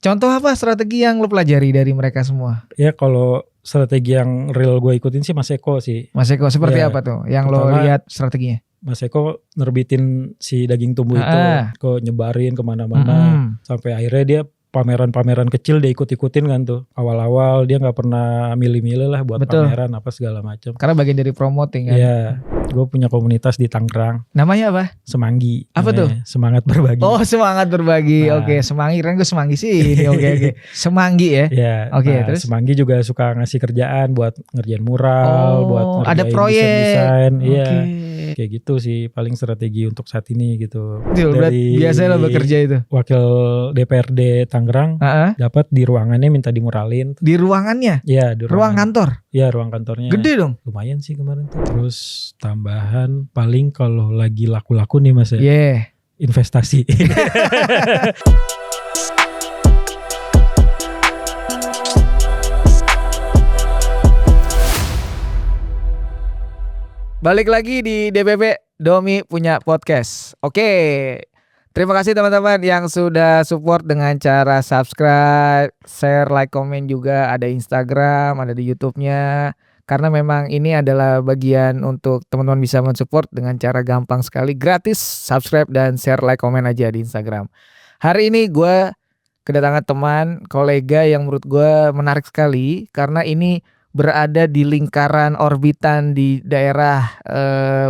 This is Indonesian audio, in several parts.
Contoh apa strategi yang lo pelajari dari mereka semua? Ya kalau strategi yang real gue ikutin sih Mas Eko sih. Mas Eko seperti Ya, apa tuh yang lo pertama, lihat strateginya? Mas Eko nerbitin si daging tumbuh itu, kok nyebarin kemana-mana, sampai akhirnya dia pameran-pameran kecil dia ikut-ikutin kan tuh. Awal-awal dia nggak pernah milih-milih lah buat Betul. pameran apa segala macam. Karena bagian dari promoting kan. Iya, gue punya komunitas di Tangerang. Namanya apa? Semanggi. Apa tuh? Semangat berbagi. Oh, semangat berbagi. Nah. Oke, Semanggi kan gue Semanggi sih ini. Oke. Semanggi ya. Ya. Oke, Nah, terus Semanggi juga suka ngasih kerjaan buat ngerjain mural, buat ngerjain ada proyek. desain. Iya. Oke. Kayak gitu sih paling strategi untuk saat ini gitu. Dari biasanya lo bekerja itu. Wakil DPRD Tangerang dapat di ruangannya minta dimuralin. Di ruangannya? Iya, di ruang kantor. Iya, ruang kantornya. Gede dong. Lumayan sih kemarin tuh. Terus tambahan paling kalau lagi laku-laku nih Mas ya. Yeah. Investasi. Balik lagi di DPP Domi punya podcast. Oke. Terima kasih teman-teman yang sudah support dengan cara subscribe, share, like, komen juga. Ada Instagram, ada di YouTube-nya. Karena memang ini adalah bagian untuk teman-teman bisa mensupport dengan cara gampang sekali. Gratis, subscribe dan share, like, komen aja di Instagram. Hari ini gue kedatangan teman, kolega yang menurut gue menarik sekali. Karena ini berada di lingkaran orbitan di daerah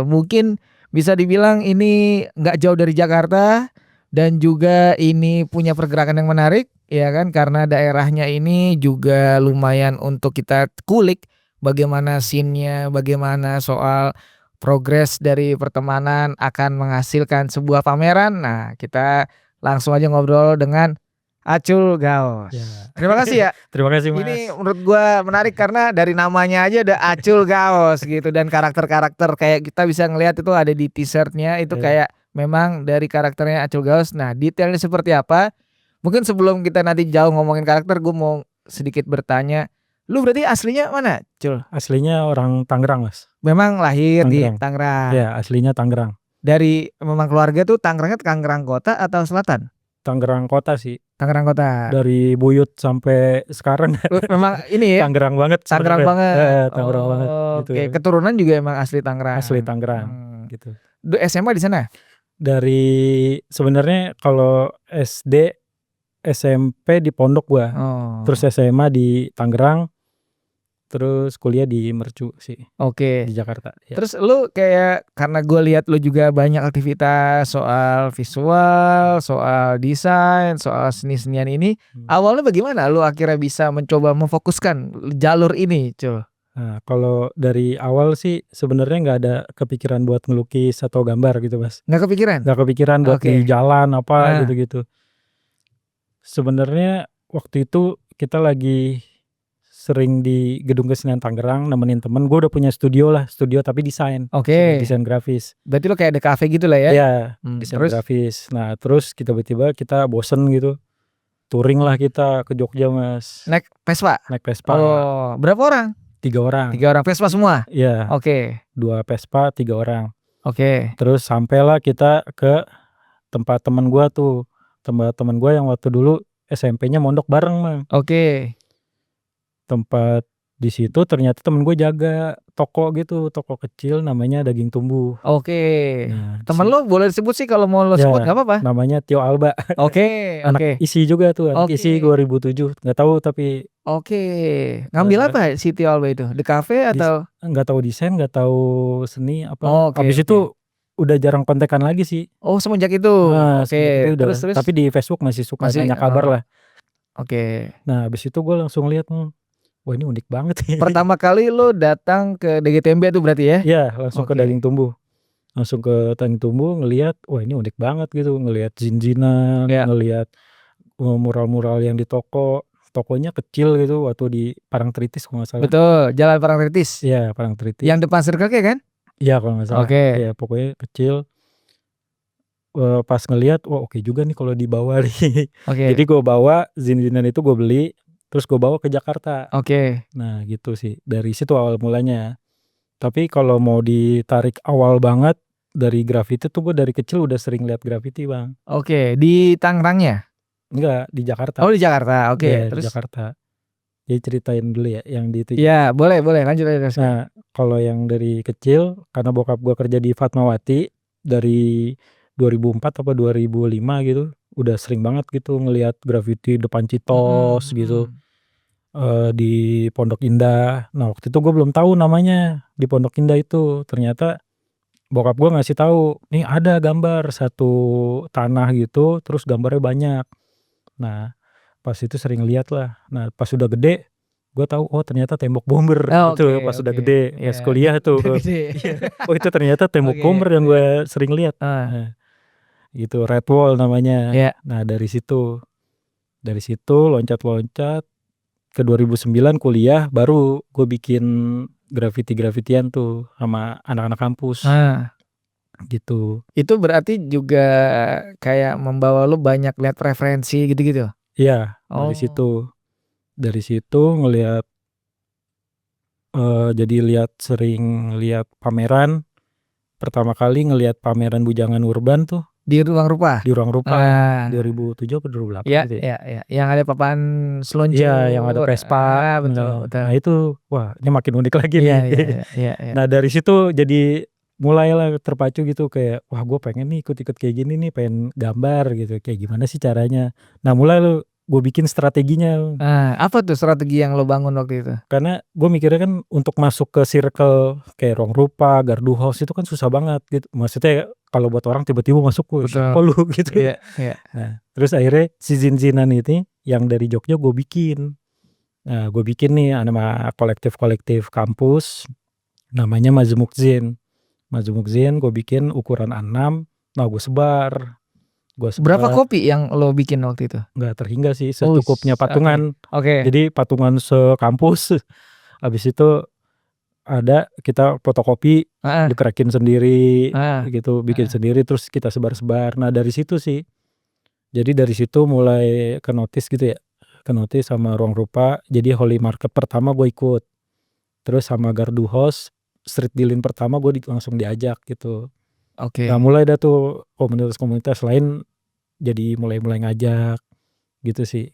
mungkin bisa dibilang ini nggak jauh dari Jakarta dan juga ini punya pergerakan yang menarik ya kan, karena daerahnya ini juga lumayan untuk kita kulik bagaimana scene-nya, bagaimana soal progres dari pertemanan akan menghasilkan sebuah pameran. Nah, kita langsung aja ngobrol dengan Acul Gaos. Ya. Terima kasih ya. Terima kasih Mas. Ini menurut gue menarik karena dari namanya aja ada Acul Gaos gitu, dan karakter-karakter kayak kita bisa ngelihat itu ada di t-shirtnya itu kayak memang dari karakternya Acul Gaos. Nah, detailnya seperti apa? Mungkin sebelum kita nanti jauh ngomongin karakter, gue mau sedikit bertanya. Lu berarti aslinya mana, Cul? Aslinya orang Tangerang, Mas. Memang lahir Tangerang. di Tangerang. Ya, aslinya Tangerang. Dari memang keluarga tuh Tangerangnya Tangerang Kota atau Selatan? Tangerang Kota sih. Tangerang Kota. Dari buyut sampai sekarang. Memang ini ya. Tangerang banget. Tangerang banget. Tangerang banget. Gitu. Oke, keturunan juga emang asli Tangerang. Asli Tangerang. Gitu. SMA di sana? Dari sebenarnya kalau SD, SMP di Pondok gua. Terus SMA di Tangerang. Terus kuliah di Mercu sih. Oke. Di Jakarta. Ya. Terus lu kayak, karena gue lihat lu juga banyak aktivitas soal visual, soal desain, soal seni-senian ini. Awalnya bagaimana lu akhirnya bisa mencoba memfokuskan jalur ini, Cul? Nah, kalau dari awal sih sebenarnya nggak ada kepikiran buat ngelukis atau gambar gitu, Mas. Nggak kepikiran? Nggak kepikiran buat di jalan apa gitu-gitu. Sebenarnya waktu itu kita lagi sering di Gedung Kesenian Tangerang nemenin temen. Gue udah punya studio tapi desain. Oke. Desain grafis. Berarti lo kayak ada cafe gitu lah ya? Iya, desain grafis. Nah, terus tiba-tiba kita bosen gitu. Touring lah kita ke Jogja, Mas. Naik Vespa? Naik Vespa. Oh, berapa orang? 3 orang. 3 orang Vespa semua? Iya. Oke. 2 Vespa, 3 orang. Oke. Terus sampailah kita ke tempat teman gue tuh. Tempat teman gue yang waktu dulu SMP-nya mondok bareng, Mang. Oke. Tempat di situ ternyata temen gue jaga toko gitu, toko kecil namanya Daging Tumbuh. Oke. Nah, temen lo boleh disebut sih, kalau mau lo sebut nggak apa-apa. Namanya Tio Alba. Oke. Anak ISI juga tuh, anak ISI 2007. Nggak tahu tapi. Oke. Ngambil apa si Tio Alba itu? Di cafe atau? Nggak tahu desain, nggak tahu seni apa. Habis itu udah jarang kontekan lagi sih. Oh, semenjak itu. Oke. Terus. Tapi di Facebook masih suka nanya kabar lah. Oke. Nah, habis itu gue langsung lihat, wah ini unik banget. Pertama kali lo datang ke DGTMB tuh berarti ya? Iya, langsung ke Daging Tumbuh. Langsung ke Daging Tumbuh ngelihat, wah ini unik banget gitu. Ngelihat zin-zinan, ngelihat mural-mural yang di toko. Tokonya kecil gitu waktu di Parangtritis kalau nggak salah. Betul, Jalan Parangtritis. Iya, Parangtritis. Yang depan Circle K kan? Iya, kalau nggak salah. Oke. Ya, pokoknya kecil. Pas ngelihat, wah oke juga nih kalau dibawa nih. Oke. Jadi gue bawa zin-zinan itu, gue beli. Terus gue bawa ke Jakarta. Oke. Nah gitu sih. Dari situ awal mulanya. Tapi kalau mau ditarik awal banget dari graffiti tuh gue dari kecil udah sering lihat graffiti, Bang. Oke. Di Tangerangnya? Enggak, di Jakarta. Oh di Jakarta, oke. Iya, di Terus? Jakarta. Jadi ceritain dulu ya yang di itu. Ya boleh lanjut aja. Nah, kalau yang dari kecil karena bokap gua kerja di Fatmawati dari 2004 apa 2005 gitu, udah sering banget gitu ngelihat graffiti depan Citos gitu, di Pondok Indah. Nah, waktu itu gua belum tahu namanya di Pondok Indah itu. Ternyata bokap gua ngasih tahu, "Nih ada gambar satu tanah gitu, terus gambarnya banyak." Nah, pas itu sering lihat lah. Nah, pas udah gede, gua tahu, oh ternyata tembok bomber Oke gitu pas udah oke. gede, Iya, pas kuliah udah tuh. gede. Iya, oh itu ternyata tembok Oke bomber yang oke. gua sering lihat. Heeh. Nah, gitu, Red Wall namanya. Iya. Nah, dari situ loncat-loncat ke 2009 kuliah, baru gue bikin graffiti-graffitian tuh sama anak-anak kampus, Nah, gitu. itu berarti juga kayak membawa lu banyak lihat referensi gitu-gitu? Iya, Oh. dari situ ngelihat, jadi sering lihat pameran. Pertama kali ngelihat pameran Bujangan Urban tuh Di Ruang Rupa? di Ruang Rupa Ah. 2007 apa 2008 Iya gitu ya. iya iya, yang ada papan Iya, yang ada seluncur. Vespa, Betul betul. nah itu, wah ini makin unik lagi Iya nih. iya iya iya iya. Nah dari situ jadi mulailah terpacu gitu kayak, wah gue pengen nih ikut-ikut kayak gini nih, pengen gambar gitu, kayak gimana sih caranya. Nah mulai gue bikin strateginya, Apa tuh strategi yang lo bangun waktu itu? karena gue mikirnya kan untuk masuk ke circle kayak Ruang Rupa, Gardu House itu kan susah banget gitu. Maksudnya kalau buat orang tiba-tiba masuk, "Woi siapa Betul. lu?" gitu. Iya iya. Nah, terus akhirnya si Zin-Zinan ini yang dari Jogja gue bikin. Nah, gue bikin nih nama kolektif-kolektif kampus, namanya Mazmuk Zin. Mazmuk Zin gue bikin ukuran A6, nah gue Berapa sebar, kopi yang lo bikin waktu itu? nggak terhingga sih, Oh, secukupnya oke. patungan. Oke. Jadi patungan sekampus, habis itu ada kita fotokopi, Heeh dikerekin sendiri heeh gitu, bikin heeh. sendiri terus kita sebar-sebar. Nah dari situ sih, jadi dari situ mulai ke-notice gitu ya, ke-notice sama Ruang Rupa, jadi Holy Market pertama gue ikut, terus sama Gardu House, street dealing pertama gue langsung diajak gitu. Nah Oke. mulai dah tuh komunitas-komunitas lain jadi mulai ngajak gitu sih.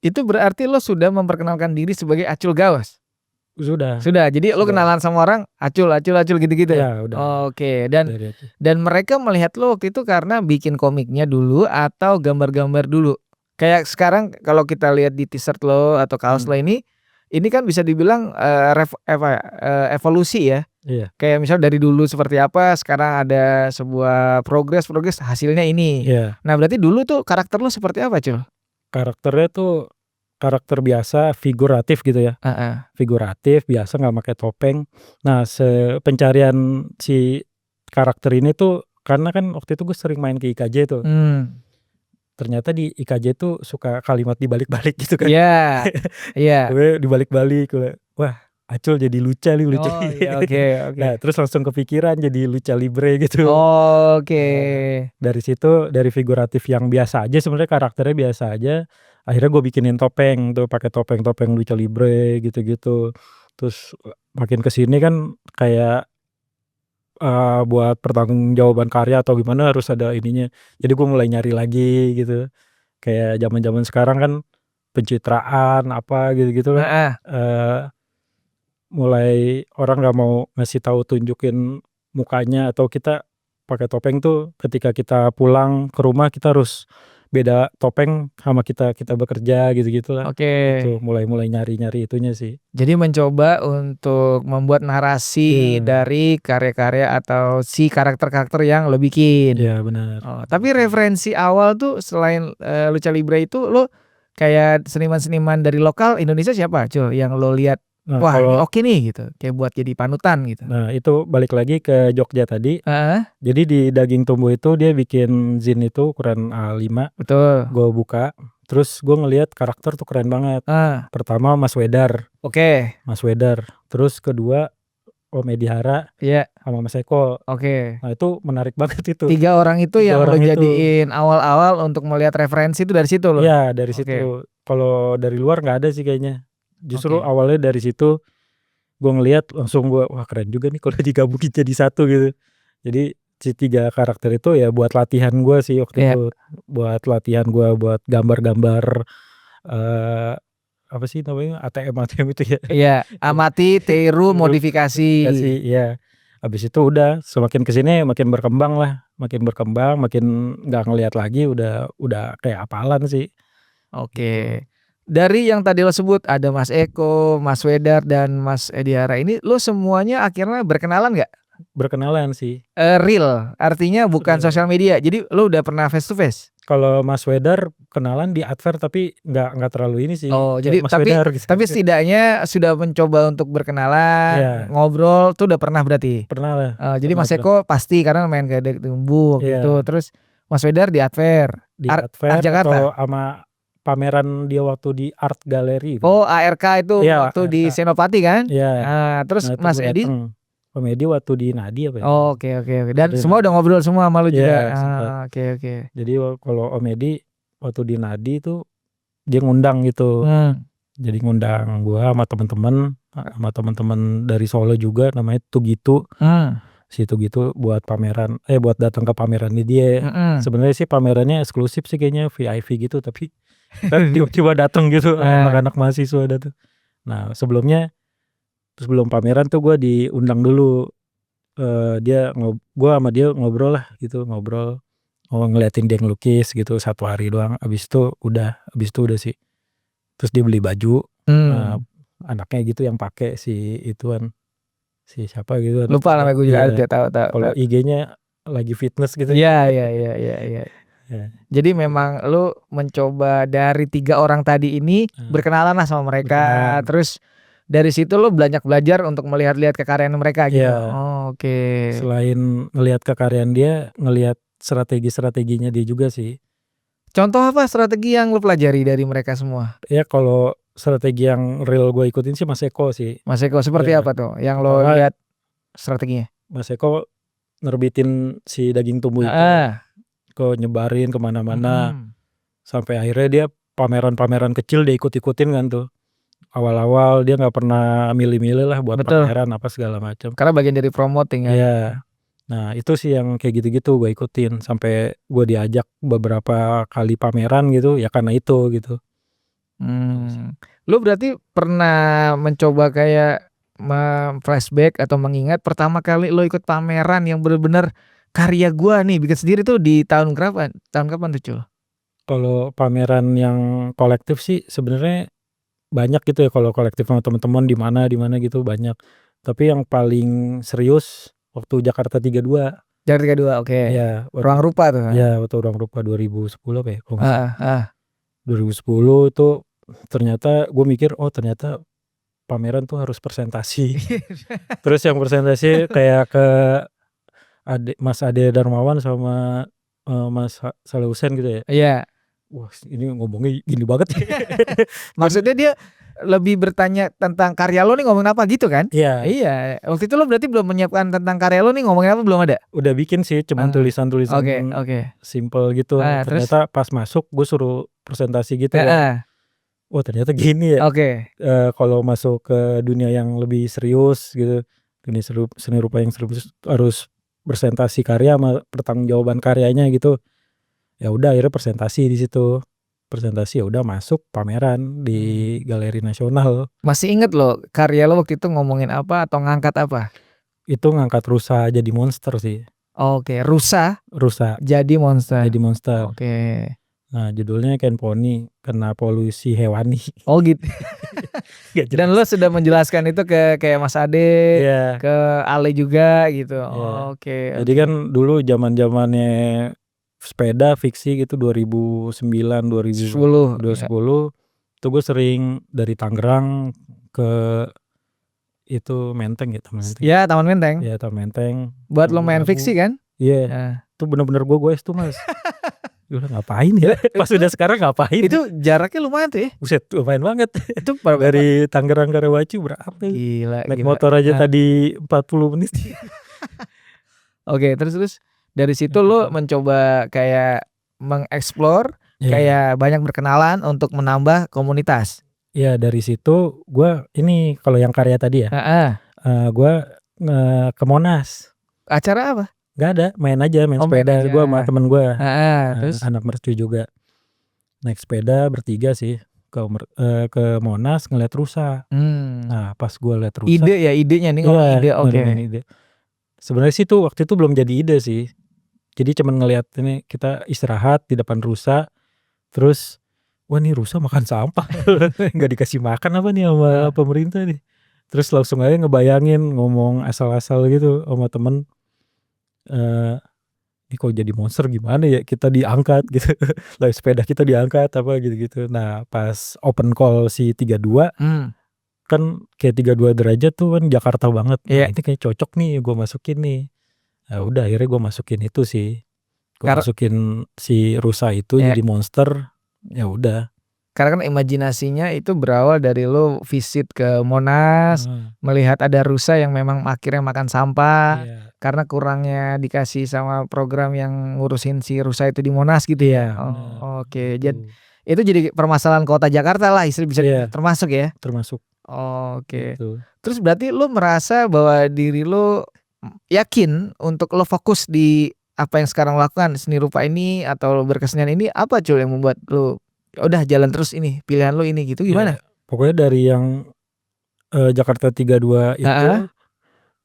Itu berarti lo sudah memperkenalkan diri sebagai Acul Gawas? Sudah Sudah, jadi lo sudah. kenalan sama orang Acul Acul Acul gitu-gitu? Ya udah Oke, dan dari itu. mereka melihat lo waktu itu karena bikin komiknya dulu atau gambar-gambar dulu? Kayak sekarang kalau kita lihat di t-shirt lo atau kaos lo ini kan bisa dibilang, evolusi ya. Iya Kayak misal dari dulu seperti apa, sekarang ada sebuah progres hasilnya ini. iya. Nah berarti dulu tuh karakter lo seperti apa, Cul? Karakternya tuh karakter biasa figuratif gitu ya, Heeh. figuratif biasa nggak pakai topeng. Nah pencarian si karakter ini tuh karena kan waktu itu gue sering main ke IKJ tuh, Mmm. ternyata di IKJ tuh suka kalimat dibalik-balik gitu kan. Iya iya. Gue dibalik-balik, wah Acul jadi luca nih, lucu. Oh iya, oke oke. Nah terus langsung kepikiran jadi lucha libre gitu. Oke. Nah, dari situ dari figuratif yang biasa aja sebenarnya karakternya biasa aja, akhirnya gue bikinin topeng tuh pakai topeng-topeng lucha libre gitu-gitu. Terus, makin ke sini kan kayak, buat pertanggungjawaban karya atau gimana harus ada ininya. Jadi gue mulai nyari lagi gitu, kayak zaman-zaman sekarang kan pencitraan apa gitu-gitu kan, Heeh. eee, mulai orang nggak mau ngasih tahu tunjukin mukanya atau kita pakai topeng tuh ketika kita pulang ke rumah kita harus beda topeng sama kita bekerja gitu-gitulah. Oke. Itu mulai nyari-nyari itunya sih. Jadi mencoba untuk membuat narasi Iya dari karya-karya atau si karakter-karakter yang lo bikin. iya benar, Oh, tapi gitu. referensi awal tuh selain, Lucha Libre itu lo kayak seniman-seniman dari lokal Indonesia siapa, Cul, yang lo lihat, Nah "Wah ini kalau oke nih," gitu, kayak buat jadi panutan gitu? nah itu balik lagi ke Jogja tadi, Heeh, jadi di Daging Tumbuh itu dia bikin zin itu ukuran A5, betul. gue buka, terus gue ngelihat karakter tuh keren banget. Ah, Pertama oke. Mas Wedar, terus kedua Om Edi Hara Iya, sama Mas Eko. oke. Nah itu menarik banget itu, 3 orang itu 3 yang lo orang itu. jadiin awal-awal untuk melihat referensi itu dari situ lo? Iya dari Oke situ, kalau dari luar nggak ada sih kayaknya. Justru oke. awalnya dari situ, gue ngelihat langsung wah keren juga nih kalau digabungin jadi satu gitu. Jadi si 3 karakter itu ya buat latihan gue sih waktu Iya. itu. Buat latihan gue buat gambar-gambar eh apa sih namanya ATM itu ya. Iya, amati, tiru, modifikasi. Modifikasi, iya. Habis itu udah semakin kesini makin berkembang, makin nggak ngelihat lagi udah kayak hafalan sih. Oke. Dari yang tadi lo sebut ada Mas Eko, Mas Wedar, dan Mas Ediara ini lo semuanya akhirnya berkenalan nggak? Berkenalan sih. Real, artinya bukan Real. sosial media. Jadi lo udah pernah face to face? Kalau Mas Wedar kenalan di adver tapi nggak terlalu ini sih. Oh, Kayak jadi Mas tapi Wedar gitu. tapi setidaknya sudah mencoba untuk berkenalan, Iya. ngobrol tuh udah pernah berarti. Pernah lah. Jadi Pernah, Mas Eko pasti karena main kayak tumbuh Iya. gitu. Terus Mas Wedar di adver. Di Art adver Jakarta. atau sama pameran dia waktu di Art Gallery. Oh, ARK itu Iya, waktu di ARK. Senopati kan? Iya. Terus Nah, itu Mas gua Edi? dateng. Komedi waktu di Nadi apa ya? Oh, oke. Dan Di semua udah ngobrol semua sama lu juga. Iya, sempet. Oke. Jadi kalau Om Edi waktu di Nadi itu dia ngundang gitu. Jadi ngundang gua sama temen-temen dari Solo juga namanya Tugitu. Si Tugitu buat pameran buat datang ke pamerannya dia. Sebenarnya sih pamerannya eksklusif sih kayaknya VIP gitu, tapi tiba-tiba datang gitu anak-anak mahasiswa datang. Nah, sebelum pameran tuh gua diundang dulu. Gua sama dia ngobrol lah gitu, ngeliatin dia ngelukis gitu 1 hari doang. Habis itu udah sih. Terus dia beli baju. Anaknya gitu yang pakai si ituan, si siapa gitu. Lupa namanya gue juga ada tahu. Kalau IG-nya lagi fitness gitu. Iya. Ya. Jadi memang lu mencoba dari 3 orang tadi ini berkenalan lah sama mereka. Terus dari situ lu belajar untuk melihat-lihat kekaryaan mereka gitu. Iya. Oh, oke. Selain ngelihat kekaryaan dia, ngelihat strategi-strateginya dia juga sih. Contoh apa strategi yang lu pelajari dari mereka semua? Ya kalau strategi yang real gue ikutin sih Mas Eko sih. Mas Eko seperti apa tuh yang lo lihat strateginya? Mas Eko nerbitin si daging tumbuh itu, nyebarin kemana-mana, sampai akhirnya dia pameran-pameran kecil dia ikut-ikutin kan tuh. Awal-awal dia nggak pernah milih-milih lah buat pameran apa segala macam. Karena bagian dari promoting kan. Iya. Nah itu sih yang kayak gitu-gitu gue ikutin sampai gue diajak beberapa kali pameran gitu ya karena itu gitu. Lu berarti pernah mencoba kayak flashback atau mengingat pertama kali lo ikut pameran yang benar-benar karya gua nih bikin sendiri tuh di tahun kapan tuh, Cul? Kalau pameran yang kolektif sih sebenarnya banyak gitu ya, kalau kolektif sama teman-teman di mana gitu banyak. Tapi yang paling serius waktu Jakarta 32. Jakarta 32, oke. Iya, Ruang Rupa tuh kan? Iya, waktu Ruang Rupa 2010 apa ya? 2010 2010 itu ternyata gue mikir ternyata pameran tuh harus presentasi. Terus yang presentasi kayak ke Mas Ade Darmawan sama Mas Saleh Hussein gitu ya. Iya. Wah, ini ngomongnya gini banget. Maksudnya dia lebih bertanya tentang karya lo nih ngomongin apa gitu kan? Iya. Waktu itu lo berarti belum menyiapkan tentang karya lo nih ngomongin apa, belum ada? Udah bikin sih, cuman tulisan-tulisan simple gitu. Ternyata pas masuk gue suruh presentasi gitu ya. Oh ternyata gini ya. Kalau masuk ke dunia yang lebih serius gitu, dunia seni rupa yang serius harus presentasi karya sama pertanggungjawaban karyanya gitu. Ya udah akhirnya presentasi di situ. Presentasi ya udah masuk pameran di Galeri Nasional. Masih inget lo karya lo waktu itu ngomongin apa atau ngangkat apa? Itu ngangkat rusa jadi monster sih. Oke, rusa jadi monster. Oke. Nah judulnya Ken Pony kena polusi hewani. Oh gitu. Dan lo sudah menjelaskan itu ke kayak Mas Ade, ke Ale juga gitu. Oke. Jadi kan dulu zaman-zamannya sepeda fiksi gitu 2009 2010 itu gue sering dari Tangerang ke itu Menteng ya, Taman Menteng. Ya Taman Menteng. Ya Taman Menteng. Buat lo main fiksi kan? Iya. Itu bener-bener gue tuh Mas. Udah ngapain ya? Pas udah sekarang ngapain? Itu jaraknya lumayan tuh ya? Buset, lumayan banget. Itu dari Tangerang ke Rewacu berapa? Gila. Naik motor aja tadi 40 menit. Oke, terus dari situ lo mencoba kayak mengeksplor, kayak banyak berkenalan untuk menambah komunitas. Iya, dari situ gue ini kalau yang karya tadi ya. Gue ke Monas. Acara apa? Nggak ada, main Oh, main sepeda aja. gue sama temen gue, Terus? anak mercu juga. Naik sepeda bertiga sih ke Monas ngeliat rusa. Nah pas gue liat rusa, Ide ya, idenya nih ngomong ide. Oke. nemuin ide. Sebenarnya sih tuh waktu itu belum jadi ide sih. Jadi cuman ngeliat ini kita istirahat di depan rusa, terus wah nih rusa makan sampah, nggak dikasih makan apa nih sama pemerintah nih. Terus langsung aja ngebayangin ngomong asal-asal gitu sama temen, ini kalau jadi monster gimana ya kita diangkat gitu, lah sepeda kita diangkat apa gitu-gitu. Nah pas open call si 32 kan kayak 32 derajat tuh kan Jakarta banget. Nah, ini kayak cocok nih gue masukin nih. Nah, udah akhirnya gue masukin itu sih. Gue masukin si rusa itu jadi monster. Ya udah. Karena kan imajinasinya itu berawal dari lo visit ke Monas, melihat ada rusa yang memang akhirnya makan sampah, karena kurangnya dikasih sama program yang ngurusin si rusa itu di Monas gitu ya. Oke. Jadi itu jadi permasalahan kota Jakarta lah, bisa termasuk ya. Termasuk. Oke. Gitu. Terus berarti lo merasa bahwa diri lo yakin untuk lo fokus di apa yang sekarang lakukan, seni rupa ini atau berkesenian ini, apa Cul yang membuat lo udah jalan terus ini, pilihan lo ini gitu, gimana? Pokoknya dari yang Jakarta 32 itu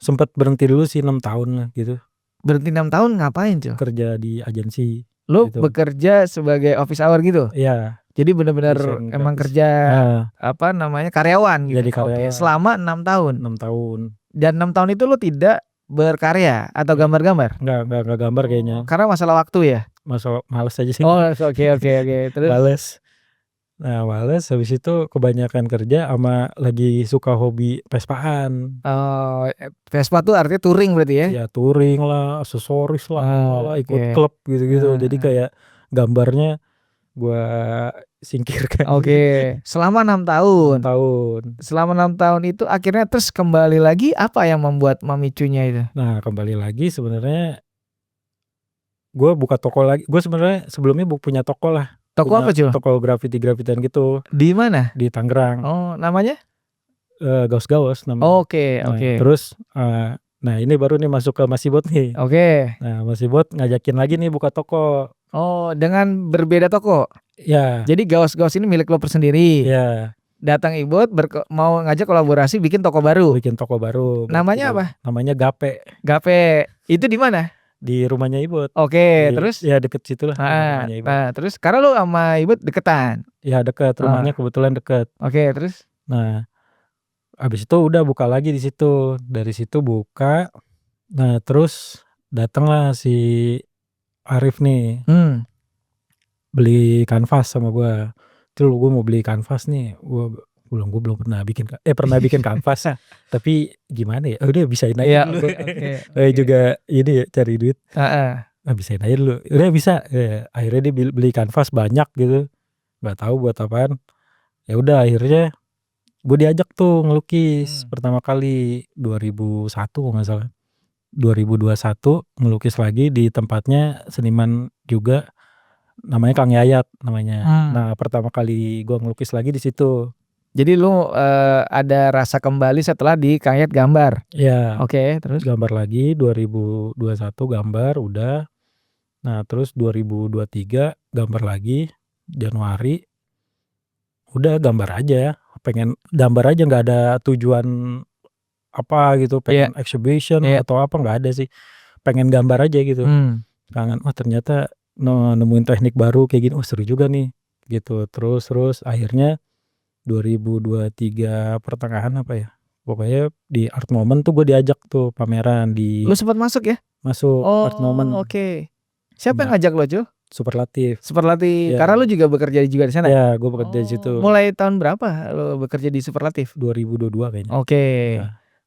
sempat berhenti dulu sih 6 tahun lah gitu. Berhenti 6 tahun ngapain Cul? Kerja di agensi. Lo gitu. Bekerja sebagai office hour gitu? Iya. Jadi benar-benar emang kerja apa namanya karyawan gitu. Jadi karyawan. Selama 6 tahun. 6 tahun. Dan 6 tahun itu lo tidak berkarya atau gambar-gambar? Enggak gambar kayaknya. Karena masalah waktu ya? Masalah males aja sih. Oh, oke. Terus? Males. Nah, males habis itu kebanyakan kerja sama lagi suka hobi Vespaan. Vespa tuh artinya touring berarti ya? Ya touring lah, aksesoris lah, ikut klub gitu-gitu. Jadi kayak gambarnya gua singkirkan. Oke. Selama 6 tahun. 6 tahun. Selama 6 tahun itu akhirnya terus kembali lagi, apa yang membuat memicunya itu? Nah, kembali lagi sebenarnya gue buka toko lagi. Gue sebenarnya sebelumnya punya toko lah. Toko apa Cul? Toko grafiti-grafitian gitu. Di mana? Di Tangerang. Oh, namanya? Gaus-gaus namanya. Oke. Terus nah ini baru nih masuk ke Masibot nih. Oke. Nah Masibot ngajakin lagi nih buka toko. Oh, dengan berbeda toko? Ya. Jadi gaus-gaus ini milik lo sendiri? Ya. Datang Ibot mau ngajak kolaborasi bikin toko baru? Bikin toko baru. Namanya apa? Namanya Gape. Gape. Itu di mana? Di rumahnya Ibot. Oke, terus? Ya deket situ lah. Nah, terus karena lo sama Ibot deketan? Ya deket, rumahnya kebetulan deket. Oke, terus? Nah, abis itu udah buka lagi di situ. Dari situ buka. Nah, terus datanglah si Arif nih. Beli kanvas sama gue. Terus gue mau beli kanvas nih. Gue belum pernah bikin kanvas. Tapi gimana ya? Udah bisain aja dulu. Juga ini ya cari duit. Bisain aja dulu. Udah bisa. Akhirnya dia beli kanvas banyak gitu. Gak tahu buat apaan. Ya udah akhirnya gue diajak tuh ngelukis pertama kali 2001 kalau nggak salah. 2021 ngelukis lagi di tempatnya seniman juga namanya Kang Yayat namanya. Nah pertama kali gue ngelukis lagi di situ. Jadi lu ada rasa kembali setelah di Kang Yayat gambar. Ya. Oke, terus gambar lagi 2021 gambar udah. Nah terus 2023 gambar lagi Januari. Udah gambar aja, pengen gambar aja nggak ada tujuan apa gitu, pengen exhibition atau apa nggak ada sih, pengen gambar aja gitu. Kangen, ternyata nemuin teknik baru kayak gini, seru juga nih gitu. Terus akhirnya 2023 pertengahan apa ya, pokoknya di Art Moment tuh gue diajak tuh pameran di. Lu sempat masuk ya? Masuk Art Moment. Oke. Siapa yang ngajak lo Cul? Superlatif. Karena lu juga bekerja juga di sana? Ya, gue bekerja di situ. Mulai tahun berapa lu bekerja di Superlatif? 2022 kayaknya. Oke.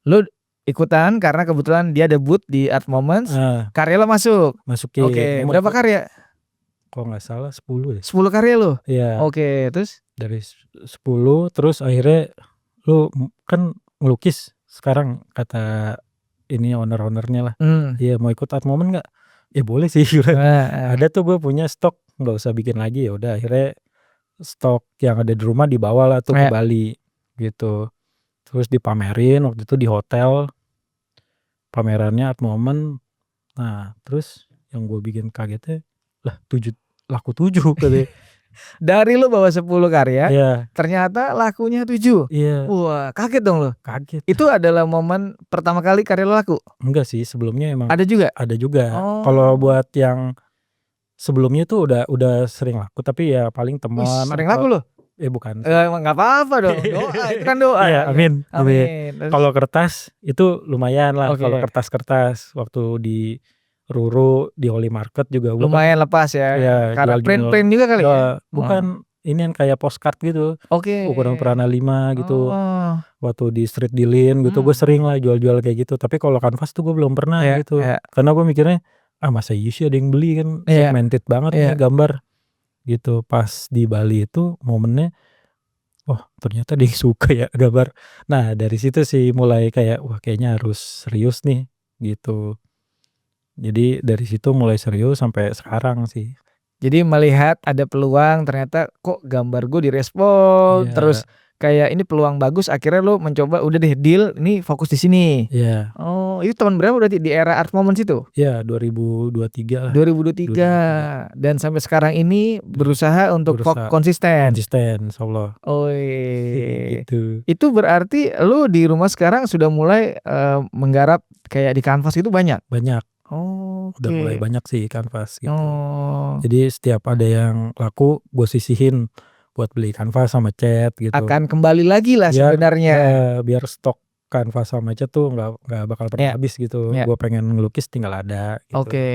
Lu ikutan karena kebetulan dia debut di Art Moments. Karya lo masukin. Oke. Berapa karya? Kalau nggak salah 10 ya. 10 karya lo? Iya. Oke, terus? Dari 10 terus akhirnya lu kan ngelukis sekarang kata ini owner-ownernya lah. Iya, mau ikut Art Moment nggak? Ya boleh sih. Ada tuh gue punya stok, nggak usah bikin lagi. Ya udah akhirnya stok yang ada di rumah dibawa lah tuh ke Bali gitu. Terus dipamerin waktu itu di hotel, pamerannya Art Moment. Nah terus yang gue bikin kagetnya, lah 7 laku 7 katanya. Dari lu bawa 10 karya, Iya ternyata lakunya 7. iya Wah, kaget dong lu. kaget. Itu adalah momen pertama kali karya lu laku? Enggak sih sebelumnya emang Ada juga? ada juga. Kalau Oh. buat yang sebelumnya tuh udah sering laku, tapi ya paling Wih, teman sering atau laku lu? bukan sih. Enggak apa-apa dong, doa itu kan doa. Iya Ya. amin amin. Amin. Terus Kalau kertas itu lumayan lah, kalau oke. kertas-kertas waktu di Ruru, di Holy Market juga gua kan Lumayan lepas ya. ya Karena jual-jual print-print juga kali ya? Oh. bukan ini yang kayak postcard gitu, Oke. ukuran Prana 5 gitu. Oh. Waktu di Street Dealing gitu gue sering lah jual-jual kayak gitu, tapi kalau kanvas tuh gue belum pernah Iya, gitu. iya. Karena gue mikirnya, masa iya sih ada yang beli, kan Iya, segmented banget iya. nih gambar gitu. Pas di Bali itu momennya, wah ternyata dia suka ya gambar. Nah dari situ sih mulai kayak wah kayaknya harus serius nih gitu. Jadi dari situ mulai serius sampai sekarang sih. Jadi melihat ada peluang, ternyata kok gambar gue direspon, terus Iya kayak ini peluang bagus, akhirnya lu mencoba udah deh deal, ini fokus di sini. iya Oh, itu tahun berapa berarti di era Art Moments itu? iya 2023 lah. 2023 dan sampai sekarang ini berusaha untuk Berusaha konsisten. konsisten insyaallah. Gitu. Itu berarti lu di rumah sekarang sudah mulai menggarap kayak di kanvas itu banyak? Banyak. Udah mulai Oke. banyak sih kanvas gitu. Oh. Jadi setiap ada yang laku gue sisihin buat beli kanvas sama cat gitu. Akan kembali lagi lah sebenarnya. Biar stok kanvas sama cat tuh nggak bakal pernah Ya, habis gitu. ya. Gue pengen ngelukis tinggal ada gitu. Oke.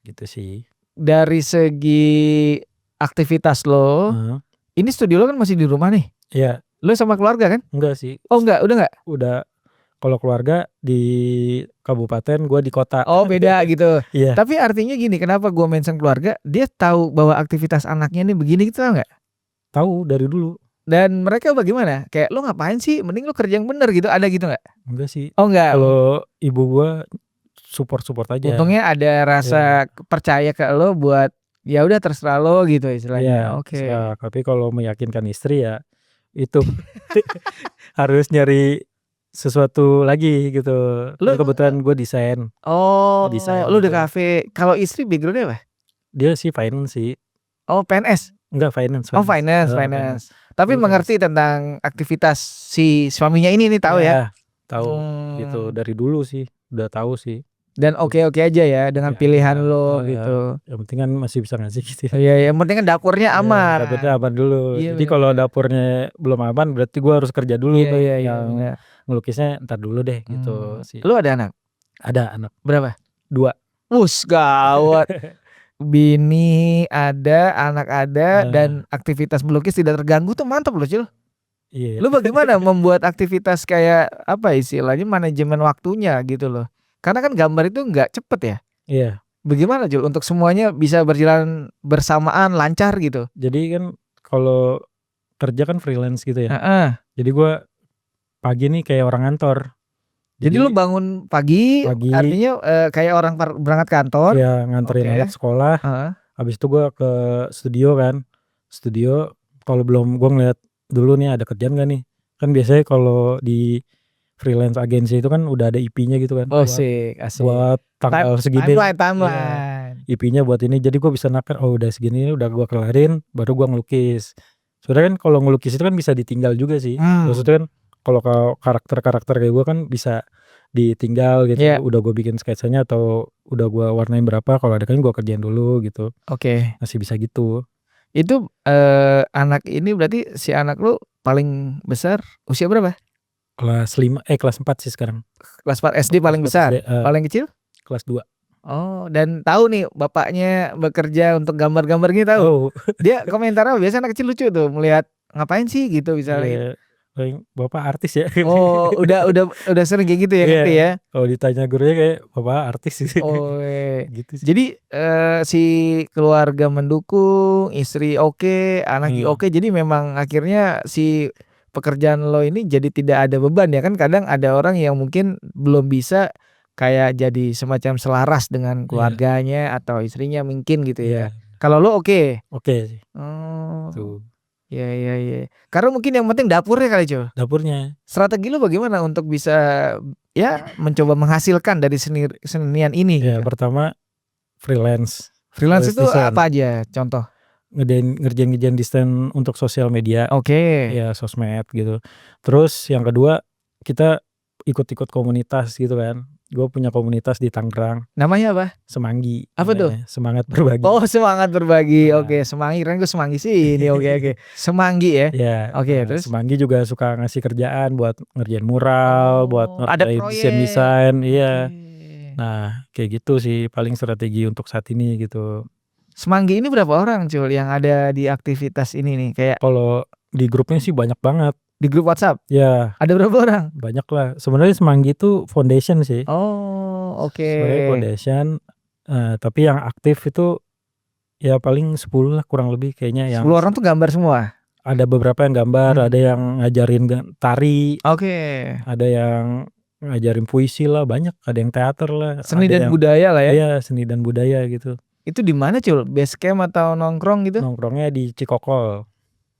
Gitu sih. Dari segi aktivitas lo, ini studio lo kan masih di rumah nih? Iya. Lo sama keluarga kan? Enggak sih. Oh enggak, udah enggak? Udah. Kalau keluarga di kabupaten, gue di kota. Oh beda gitu. Iya. Tapi artinya gini, kenapa gue mention keluarga? Dia tahu bahwa aktivitas anaknya ini begini gitu, tahu nggak? Tahu dari dulu. Dan mereka bagaimana? Kayak lo ngapain sih? Mending lo kerja yang bener gitu. Ada gitu nggak? Enggak sih. Oh enggak. Kalau ibu gue support aja. Untungnya ada rasa percaya ke lo buat ya udah terserah lo gitu istilahnya. Iya. Oke. Tapi kalau meyakinkan istri ya itu harus nyari sesuatu lagi gitu. Lu Kebetulan gue desain. Oh, Desain lu di gitu. kafe. Kalau istri backgroundnya apa? Dia sih finance sih. Oh, PNS. Enggak finance. Oh, finance. Tapi Dia mengerti tentang aktivitas si suaminya ini nih, tahu ya? Tahu gitu dari dulu sih, udah tahu sih. Dan oke-oke aja ya dengan pilihan lo gitu. Yang penting kan masih bisa ngasih gitu. Iya, yang penting kan dapurnya aman. Dapurnya aman dulu. Iya, Jadi kalau dapurnya belum aman berarti gue harus kerja dulu tuh. Iya. Yang ngelukisnya ntar dulu deh gitu sih. Lu ada anak? Ada anak. Berapa? 2. Wus, gawat. Bini ada, anak ada, dan aktivitas melukis tidak terganggu tuh mantap loh, Cil. Iya. Lu bagaimana membuat aktivitas kayak apa istilahnya manajemen waktunya gitu loh? Karena kan gambar itu nggak cepet ya. Iya. Bagaimana Jul untuk semuanya bisa berjalan bersamaan lancar gitu? Jadi kan kalau kerja kan freelance gitu ya. Jadi gue pagi nih kayak orang kantor. Jadi lu bangun pagi. Artinya kayak orang berangkat kantor. Ya nganterin anak sekolah. Habis itu gue ke studio kan. Studio kalau belum gue ngeliat dulu nih ada kerjaan gak nih. Kan biasanya kalau di freelance agency itu kan udah ada IP-nya gitu kan. Oh asik. Buat tanggal segini. Timeline. IP-nya buat ini. Jadi gue bisa nakar, oh udah segini udah gue kelarin, baru gue ngelukis. Sebenarnya kan kalau ngelukis itu kan bisa ditinggal juga sih. Maksudnya kan kalau karakter-karakter kayak gue kan bisa ditinggal gitu. Udah gue bikin sketsanya atau udah gue warnain berapa, kalau ada kan gue kerjain dulu gitu. Oke. Masih bisa gitu. Itu anak ini berarti si anak lu paling besar usia berapa? Kelas 4 sih sekarang. Kelas 4 SD paling besar. Paling kecil? Kelas 2. Oh, dan tahu nih bapaknya bekerja untuk gambar-gambar gitu tahu. Oh. Dia komentar apa? Biasa anak kecil lucu tuh melihat ngapain sih gitu misalnya. Bapak artis ya. Oh, udah sering kayak gitu ya ngerti ya. Kalau ditanya gurunya kayak bapak artis sih. Oh, gitu sih. Jadi si keluarga mendukung, istri oke, anak oke. Jadi memang akhirnya si pekerjaan lo ini jadi tidak ada beban ya kan. Kadang ada orang yang mungkin belum bisa kayak jadi semacam selaras dengan keluarganya atau istrinya mungkin gitu ya. Kalau lo oke? Oke sih. Oh. Tuh. Iya. Karena mungkin yang penting dapurnya kali, Cul. Dapurnya. Strategi lu bagaimana untuk bisa ya mencoba menghasilkan dari senian ini Ya, gitu? pertama freelance Freelance itu desain. apa aja contoh? Ngerjain desain untuk sosial media, Oke. ya sosmed gitu. Terus yang kedua, kita ikut-ikut komunitas gitu kan. Gue punya komunitas di Tangerang, Namanya apa? Semanggi Apa tuh? namanya, semangat berbagi. Oh, semangat berbagi. Nah. Oke, Semanggi, keren gue Semanggi sini. Oke. Semanggi ya. Ya, Oke, terus? Semanggi juga suka ngasih kerjaan buat ngerjain mural, buat Ada ngerjain proyek. desain-desain, iya. Oke. Nah, kayak gitu sih paling strategi untuk saat ini gitu. Semanggi ini berapa orang Cul yang ada di aktivitas ini nih? Kayak Kalau di grupnya sih banyak banget. di grup WhatsApp? Ya, Ada berapa orang? banyak lah. Sebenarnya Semanggi itu foundation sih. Oh, oke. Sebenarnya foundation, tapi yang aktif itu ya paling 10 lah kurang lebih kayaknya. 10 orang tuh gambar semua? Ada beberapa yang gambar, ada yang ngajarin tari, Oke. ada yang ngajarin puisi lah, banyak. Ada yang teater lah, Seni ada dan yang budaya lah ya? iya, seni dan budaya gitu. Itu di mana Cul? Base camp atau nongkrong gitu? Nongkrongnya di Cikokol,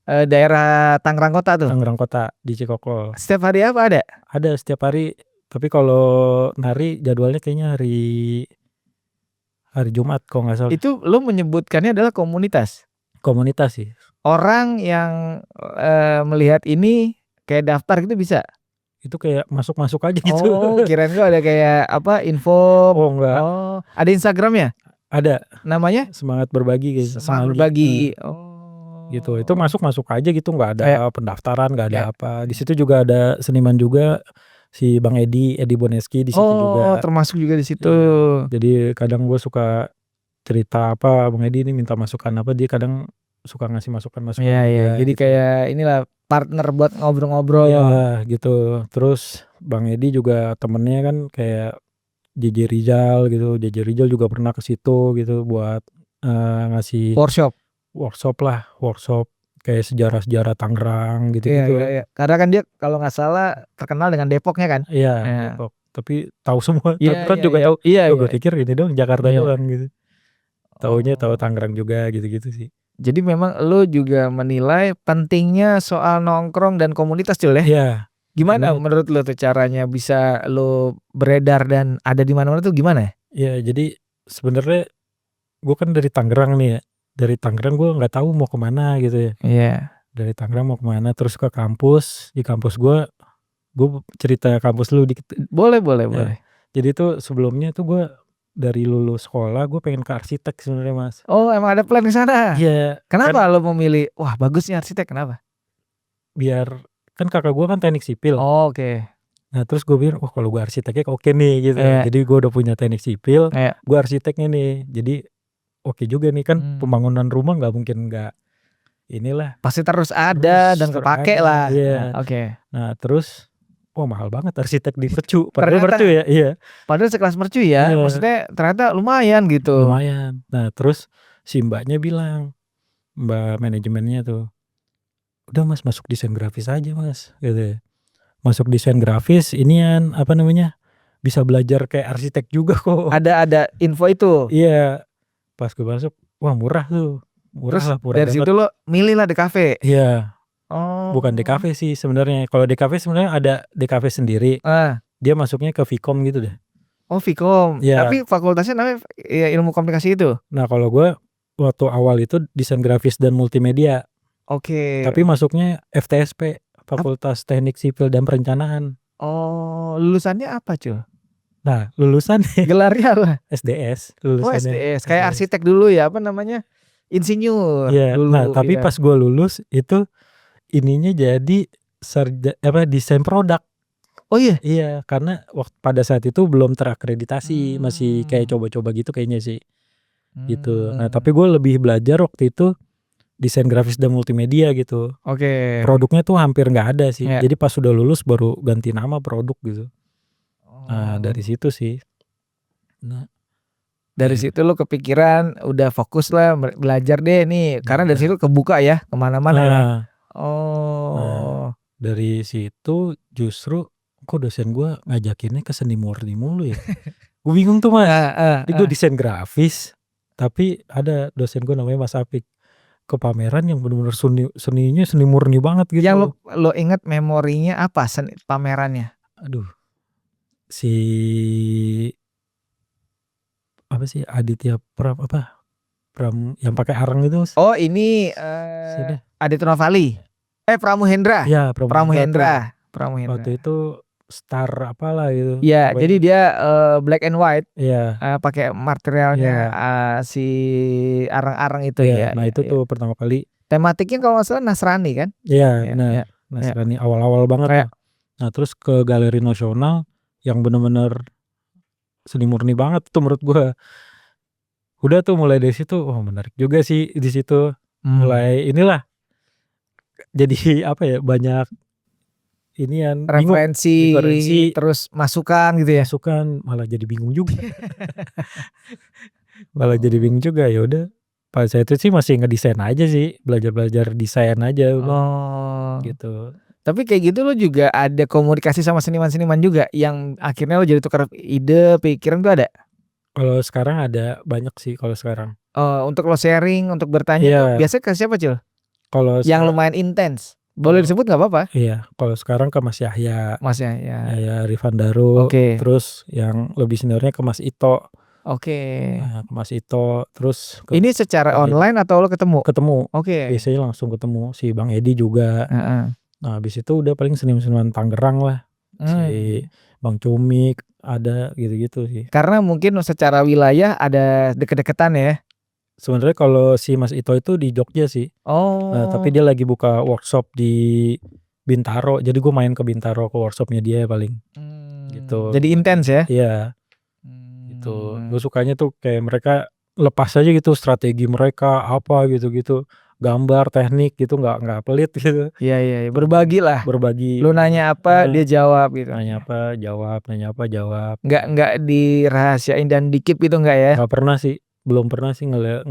Daerah Tangerang Kota tuh? Tangerang Kota, di Cikokol. Setiap hari apa ada? Ada setiap hari, tapi kalau nari jadwalnya kayaknya hari Jumat kalau nggak salah. Itu lo menyebutkannya adalah komunitas? Komunitas sih. Orang yang melihat ini kayak daftar gitu bisa? Itu kayak masuk-masuk aja gitu. Oh, kirain gue ada kayak apa info. Oh enggak. Oh, ada Instagramnya? Ada. Namanya? Semangat berbagi guys. Semangat berbagi. Oh. Gitu. Itu masuk aja gitu, nggak ada Kayak, pendaftaran, nggak ada apa. Di situ juga ada seniman juga, si Bang Edi Boneski di situ juga. Oh, termasuk juga di situ. Jadi kadang gue suka cerita apa, Bang Edi ini minta masukan apa, dia kadang suka ngasih masukan Iya, iya. Jadi gitu. kayak inilah partner buat ngobrol-ngobrol. Ya gitu. Terus Bang Edi juga temennya kan kayak JJ Rizal gitu. JJ Rizal juga pernah ke situ gitu buat ngasih workshop kayak sejarah-sejarah Tangerang gitu-gitu. Iya. Karena kan dia kalau nggak salah terkenal dengan Depoknya kan? Iya, Depok. Tapi tahu semua Tangerang juga ya. Iya. Gue pikir ini dong Jakarta doang gitu. Taunya tahu Oh. Tangerang juga gitu-gitu sih. Jadi memang lo juga menilai pentingnya soal nongkrong dan komunitas Cul ya? Iya. Gimana menurut lo tuh caranya bisa lo beredar dan ada di mana-mana tuh gimana? Ya jadi sebenarnya gue kan dari Tangerang nih ya. Dari Tangerang gue nggak tahu mau kemana gitu ya. Iya. Dari Tangerang mau kemana, terus ke kampus. Di kampus gue cerita kampus lu dikit. Boleh. Jadi tuh sebelumnya tuh gue dari lulus sekolah gue pengen ke arsitek sebenarnya Mas. Oh, emang ada plan ke sana? Iya. Kenapa lo memilih? Wah, bagusnya arsitek, kenapa? Biar kan kakak gue kan teknik sipil. Oh, oke. Nah terus gue bilang, wah kalau gue arsiteknya oke nih gitu. Jadi gue udah punya teknik sipil, gue arsiteknya nih. Jadi oke juga nih kan pembangunan rumah nggak mungkin nggak inilah. Pasti terus ada dan kepake lah. Iya. Oke. Nah terus, wah mahal banget arsitek di Mercu. Padahal Mercu ya, iya. Padahal sekelas Mercu ya. Maksudnya ternyata lumayan gitu. Lumayan. Nah terus si mbaknya bilang, mbak manajemennya tuh, udah Mas masuk desain grafis aja Mas gitu ya. Masuk desain grafis inian apa namanya, bisa belajar kayak arsitek juga kok. Ada info itu? Iya. Pas gue masuk, wah murah tuh. Murah dari situ lo milih lah DKV? Iya. Oh. Bukan DKV sih sebenarnya. Kalau DKV sebenarnya ada DKV sendiri. Dia masuknya ke Vkom gitu deh. Oh, Vkom. Ya. Tapi fakultasnya namanya ya, ilmu komunikasi itu? Nah kalau gue waktu awal itu desain grafis dan multimedia. Oke. Tapi masuknya FTSP, Fakultas Teknik Sipil dan Perencanaan. Oh, lulusannya apa Cul? Nah lulusan gelarnya apa? SDS. Oh, SDS. Kayak arsitek dulu ya, apa namanya? Insinyur. Iya. Dulu, nah tapi pas gue lulus itu ininya jadi desain produk. Oh iya? Iya, karena pada saat itu belum terakreditasi, masih kayak coba-coba gitu kayaknya sih. Gitu. Nah, tapi gue lebih belajar waktu itu desain grafis dan multimedia gitu. Oke. Produknya tuh hampir nggak ada sih. Jadi pas sudah lulus baru ganti nama produk gitu. Nah, dari situ sih. Nah, dari situ lo kepikiran udah fokus lah belajar deh nih, karena dari situ kebuka ya kemana-mana. Nah, dari situ justru kok dosen gue ngajakinnya ke seni murni mulu ya. Gue bingung tuh Mas. Jadi gue desain grafis, tapi ada dosen gue namanya Mas Apik ke pameran yang benar-benar seninya seni murni banget gitu. Yang lo ingat memorinya apa pamerannya? Aduh, si apa sih Aditya Pram yang pakai arang itu. Oh ini Siapa? Aditya Novali. Pramuhendra. Ya, Pramuhendra tuh. Pramuhendra. Waktu itu star apalah gitu. Ya, jadi dia black and white. Iya. Pakai materialnya si arang-arang itu ya. Nah itu tuh pertama kali. Tematiknya kalau nggak salah Nasrani kan? Iya, benar. Nasrani awal-awal banget. Nah terus ke Galeri Nasional yang bener-bener seni murni banget tuh menurut gue. Udah tuh mulai dari situ, menarik juga sih di situ. Mulai inilah jadi apa ya, banyak inian referensi terus masukan gitu ya. Masukan malah jadi bingung juga. Ya udah. Pas saya itu sih masih ngedesain aja sih, belajar desain aja gitu. Tapi kayak gitu lo juga ada komunikasi sama seniman-seniman juga yang akhirnya lo jadi tukar ide, pikiran tuh ada? Kalau sekarang ada banyak sih kalau sekarang. Untuk lo sharing, untuk bertanya biasanya ke siapa Cil? Kalau yang lumayan intens. Boleh disebut nggak apa-apa? Iya, kalau sekarang ke Mas Yahya. Ya, Rifandaro. Terus yang lebih seniornya ke Mas Ito. Nah, ke Mas Ito. Terus ini secara online atau lo ketemu? Biasanya langsung ketemu. Si Bang Edi juga. Nah habis itu udah paling seniman-seniman Tangerang lah. Si Bang Cumik ada gitu-gitu sih. Karena mungkin secara wilayah ada deket-deketan ya. Sebenarnya kalau si Mas Ito itu di Jogja sih. Nah, tapi dia lagi buka workshop di Bintaro. Jadi gue main ke Bintaro ke workshopnya dia paling. Gitu. Jadi intens ya? Iya. Gitu. Gue sukanya tuh kayak mereka lepas aja gitu strategi mereka apa gitu-gitu. Gambar, teknik gitu nggak pelit gitu. Iya. Berbagi lah. Lu nanya apa dia jawab gitu. Nanya apa jawab. Nggak dirahasiain dan dikip gitu nggak ya? Nggak pernah sih. Belum pernah sih ngeliat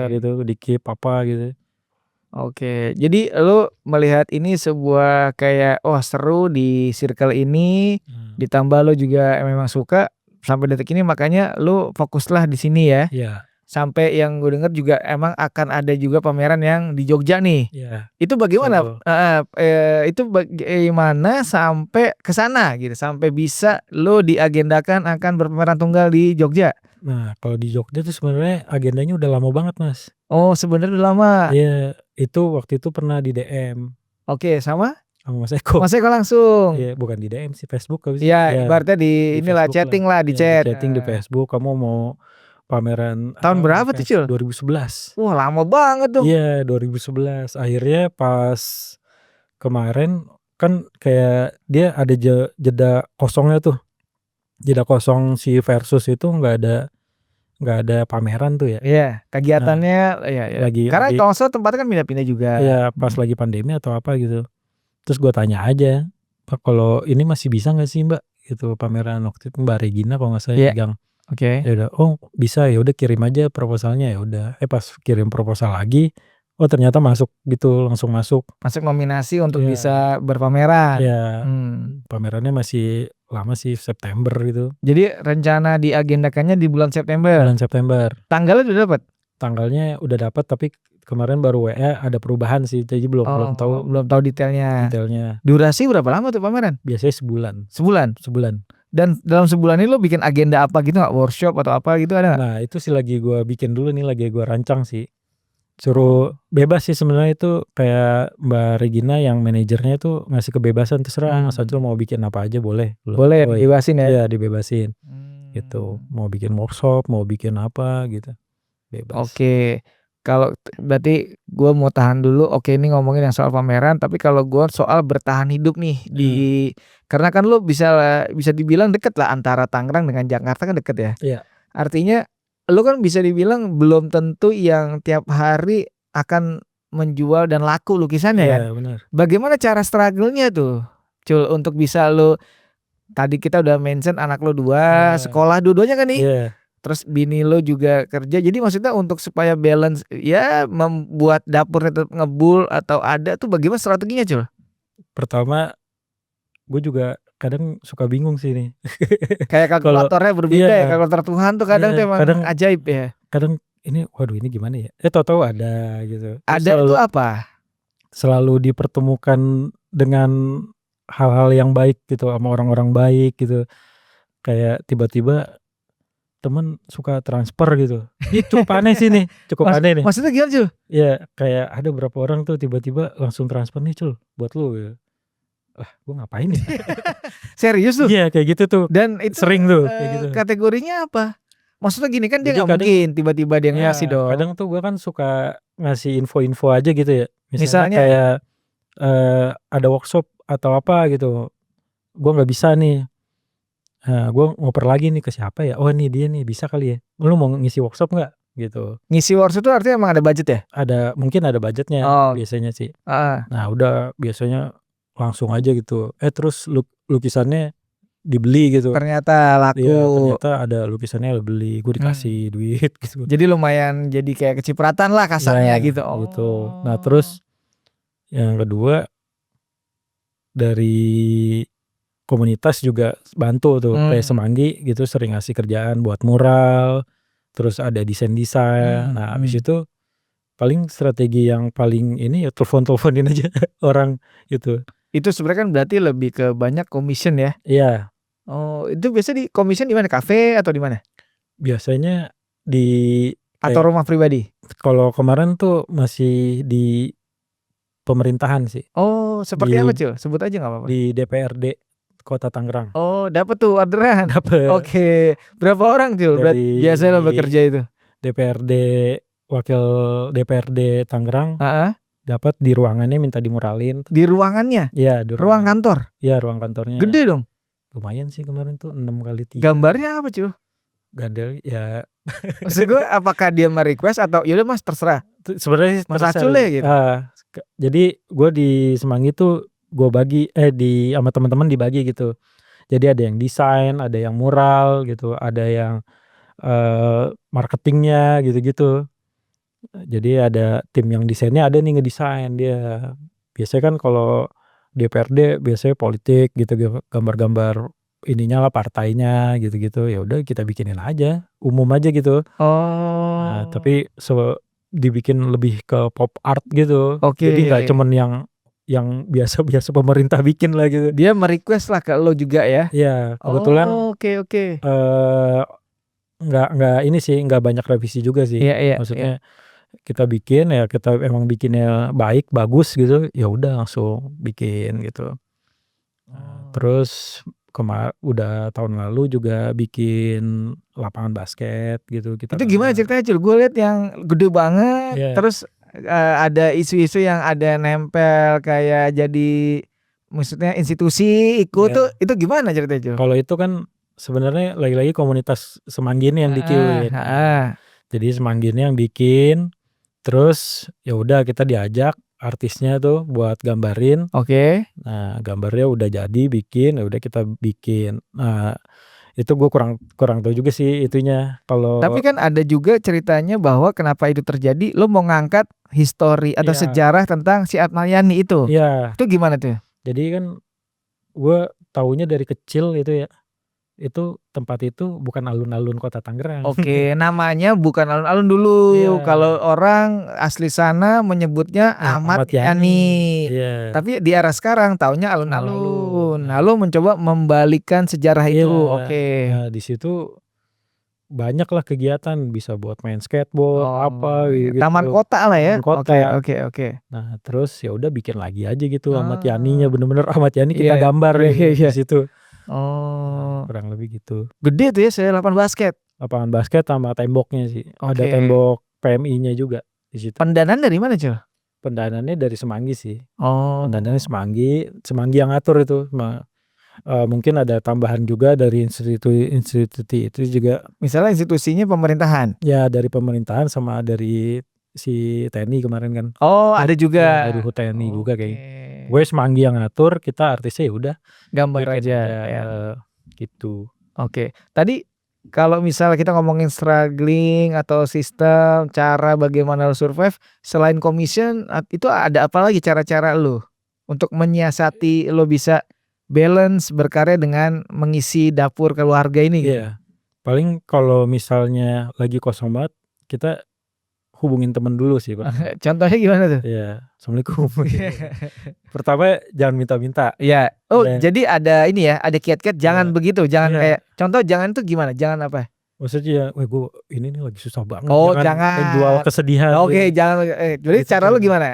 gitu dikip apa gitu. Jadi lu melihat ini sebuah kayak seru di circle ini, ditambah lu juga memang suka sampai detik ini makanya lu fokuslah di sini ya. Iya. Sampai yang gue denger juga emang akan ada juga pameran yang di Jogja nih. Iya. Itu bagaimana? Itu bagaimana sampai ke sana gitu, sampai bisa lu diagendakan akan berpameran tunggal di Jogja? Nah, kalau di Jogja tuh sebenarnya agendanya udah lama banget, Mas. Sebenarnya udah lama. Iya, itu waktu itu pernah di DM. Sama Mas Eko. Mas Eko langsung. Iya, bukan di DM sih, Facebook habis. Iya, ibaratnya di inilah chatting lah, di chat. Chatting di Facebook, kamu mau pameran tahun berapa tuh, Cil? 2011. Wah, lama banget tuh. Iya, 2011. Akhirnya pas kemarin kan kayak dia ada jeda kosongnya tuh. Jeda kosong si Versus itu nggak ada pameran tuh ya. Iya, kegiatannya lagi karena kalau nggak salah tempatnya kan pindah-pindah juga. Iya, pas lagi pandemi atau apa gitu. Terus gue tanya aja, Pak kalau ini masih bisa nggak sih Mbak gitu pameran waktu itu Mbak Regina kalau nggak salah pegang. Ya udah, bisa ya udah kirim aja proposalnya ya udah. Pas kirim proposal lagi, ternyata masuk gitu, langsung masuk nominasi untuk bisa berpameran. Iya. Pamerannya masih lama sih, September gitu. Jadi rencana diagendakannya di bulan September. Tanggalnya udah dapat? Tanggalnya udah dapat tapi kemarin baru WA ada perubahan sih, jadi belum tahu detailnya. Durasi berapa lama tuh pameran? Biasanya sebulan. Dan dalam sebulan ini lo bikin agenda apa gitu nggak? Workshop atau apa gitu ada nggak? Nah itu sih lagi gue bikin dulu nih, lagi gue rancang sih. Suruh bebas sih sebenarnya, itu kayak Mbak Regina yang manajernya tuh ngasih kebebasan, terserah Mas Acul mau bikin apa aja boleh. Dibebasin ya? Iya dibebasin gitu, mau bikin workshop, mau bikin apa gitu, bebas. Kalau berarti gue mau tahan dulu. Ini ngomongin yang soal pameran, tapi kalau gue soal bertahan hidup nih karena kan lo bisa dibilang deket lah antara Tangerang dengan Jakarta kan deket ya. Iya. Artinya lo kan bisa dibilang belum tentu yang tiap hari akan menjual dan laku lukisannya kan. Iya benar. Bagaimana cara struggle-nya tuh, Cul, untuk bisa lo, tadi kita udah mention anak lo 2 sekolah dua-duanya kan nih. Iya. Terus bini lo juga kerja, jadi maksudnya untuk supaya balance ya membuat dapurnya tetap ngebul atau ada tuh bagaimana strateginya, Cul? Pertama gue juga kadang suka bingung sih nih. Kayak kalkulatornya berbeda ya, kalkulator Tuhan tuh kadang tuh emang kadang ajaib ya. Kadang ini waduh ini gimana ya? Tahu-tahu ada gitu. Ada itu apa? Selalu dipertemukan dengan hal-hal yang baik gitu sama orang-orang baik gitu. kayak tiba-tiba temen suka transfer gitu. Ini cukup aneh sih nih, cukup aneh nih. Maksudnya gimana Cul? Ya kayak ada beberapa orang tuh tiba-tiba langsung transfer nih Cul, buat lu gitu. Lah gue ngapain ya? Serius tuh? Iya kayak gitu tuh, Dan itu sering tuh kayak gitu. kategorinya apa? Maksudnya gini kan dia Jadi nggak mungkin tiba-tiba dia ngasih dong. kadang tuh gue kan suka ngasih info-info aja gitu ya. Misalnya Misalnya? kayak ada workshop atau apa gitu, gue nggak bisa nih. Gue ngoper lagi nih ke siapa ya? Oh nih dia nih bisa kali ya. Lu mau ngisi workshop nggak? Gitu. Ngisi workshop itu artinya emang ada budget ya? Mungkin ada budgetnya Oh, biasanya sih. heeh. Nah udah biasanya langsung aja gitu. Terus lukisannya dibeli gitu. Ternyata laku. Iya ternyata ada lukisannya beli, gue dikasih duit gitu. Jadi lumayan jadi kayak kecipratan lah kasarnya gitu. Gitu. Nah terus yang kedua dari komunitas juga bantu tuh kayak Semanggi gitu sering ngasih kerjaan buat mural, terus ada desain-desain. Nah abis itu paling strategi yang paling ini ya telepon-teleponin aja orang gitu. Itu sebenarnya kan berarti lebih ke banyak commission ya? Iya. Oh, itu biasa di commission di mana? Kafe atau di mana? Biasanya di Atau rumah pribadi? Kalau kemarin tuh masih di pemerintahan sih. Oh, seperti apa Cul? Sebut aja nggak apa-apa. Di DPRD Kota Tangerang. Oh, dapet tuh orderan. Dapet. Oke. Berapa orang Cul? Biasanya lo bekerja itu? DPRD wakil DPRD Tangerang. Dapat di ruangannya minta dimuralin. Di ruangannya? Iya, ruang kantor? Iya, ruang kantornya. Gede dong? Lumayan sih kemarin tuh 6x3. Gambarnya apa Cul? Gandel ya. Maksud gue apakah dia merequest atau yaudah mas terserah? Sebenarnya Mas Acul ya gitu. Jadi gue di Semanggi tuh gue bagi di sama teman-teman dibagi gitu. Jadi ada yang desain, ada yang mural gitu, ada yang marketingnya gitu-gitu. Jadi ada tim yang desainnya ada nih ngedesain dia. Biasanya kan kalau DPRD biasanya politik gitu, gambar-gambar ininya lah partainya gitu-gitu. Ya udah kita bikinin aja, umum aja gitu. Nah, tapi dibikin lebih ke pop art gitu. Jadi nggak cuman yang biasa-biasa pemerintah bikin lah gitu. Dia merequest lah ke lo juga ya? Iya, kebetulan. Oke. Nggak ini sih, nggak banyak revisi juga sih. Iya. Maksudnya kita bikin ya kita emang bikinnya baik, bagus gitu. Ya udah langsung bikin gitu. Terus udah tahun lalu juga bikin lapangan basket gitu. Itu gimana ceritanya Cul? Gue liat yang gede banget. Terus ada isu-isu yang ada nempel kayak jadi maksudnya institusi ikut tuh itu gimana ceritanya Cul? Kalau itu kan sebenarnya lagi-lagi komunitas Semanggi ini yang bikin. Jadi Semanggi ini yang bikin. Terus ya udah kita diajak artisnya tuh buat gambarin. Oke. Nah, gambarnya udah jadi bikin, ya udah kita bikin. Nah, itu gue kurang tahu juga sih itunya. Tapi kan ada juga ceritanya bahwa kenapa itu terjadi, lo mau ngangkat histori atau sejarah tentang si Atmayani itu. Iya. Itu gimana tuh? Jadi kan gue taunya dari kecil itu ya. Itu tempat itu bukan alun-alun Kota Tangerang. Oke, namanya bukan alun-alun dulu. Kalau orang asli sana menyebutnya Ahmad Yani. Tapi di era sekarang taunya alun-alun. Lalu mencoba membalikan sejarah itu. Oke. Nah, di situ banyak lah kegiatan, bisa buat main skateboard apa gitu. Taman kota lah ya. Taman kota. Oke. Nah, terus ya udah bikin lagi aja gitu Ahmad Yani-nya, bener-bener Ahmad Yani kita gambar di situ. Kurang lebih gitu. Gede tuh ya saya lapangan basket. Lapangan basket sama temboknya sih. Ada tembok PMI-nya juga di situ. Pendanaan dari mana Cul? Pendanaannya dari Semanggi sih. Pendanaannya Semanggi yang ngatur itu. Mungkin ada tambahan juga dari institusi itu juga. Misalnya institusinya pemerintahan? Ya dari pemerintahan sama dari si TNI kemarin kan. Ada juga. Dari TNI juga kayaknya. Gue Semanggi yang ngatur, kita artisnya ya udah gambar aja gitu. Oke. Tadi kalau misalnya kita ngomongin struggling atau sistem cara bagaimana lo survive selain commission itu ada apa lagi cara-cara lo untuk menyiasati lo bisa balance berkarya dengan mengisi dapur keluarga ini gitu? Paling kalau misalnya lagi kosong banget kita hubungin temen dulu sih pertama. Contohnya gimana tuh? Iya, "Assalamualaikum." Pertama jangan minta-minta. Iya. Oh, Iya. jadi ada ini ya, ada kiat-kiat jangan Iya. begitu, jangan Iya. kayak contoh jangan tuh gimana? Jangan apa? Maksudnya, "Weh gue ini nih lagi susah banget." Oh, menjual jangan. kesedihan Oke, gitu. jangan jadi Gitu cara lu kan. gimana?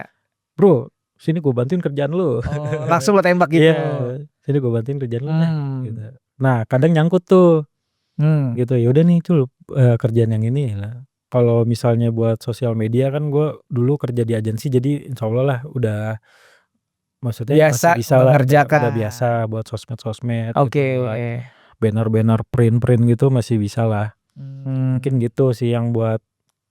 "Bro, sini gue bantuin kerjaan lu." Oh, langsung lu tembak gitu. Iya, "Sini gue bantuin kerjaan lu dah." Gitu. Mmm. Nah, kadang nyangkut tuh, Mmm. gitu. Ya udah nih Cul, kerjaan yang ini lah. Kalau misalnya buat sosial media kan gue dulu kerja di agensi jadi insyaallah lah udah maksudnya masih Biasa bisalah udah biasa mengerjakan. buat sosmed-sosmed gitu, Oke. buat banner-banner, print-print gitu masih bisalah. Mungkin Mmm. gitu sih yang buat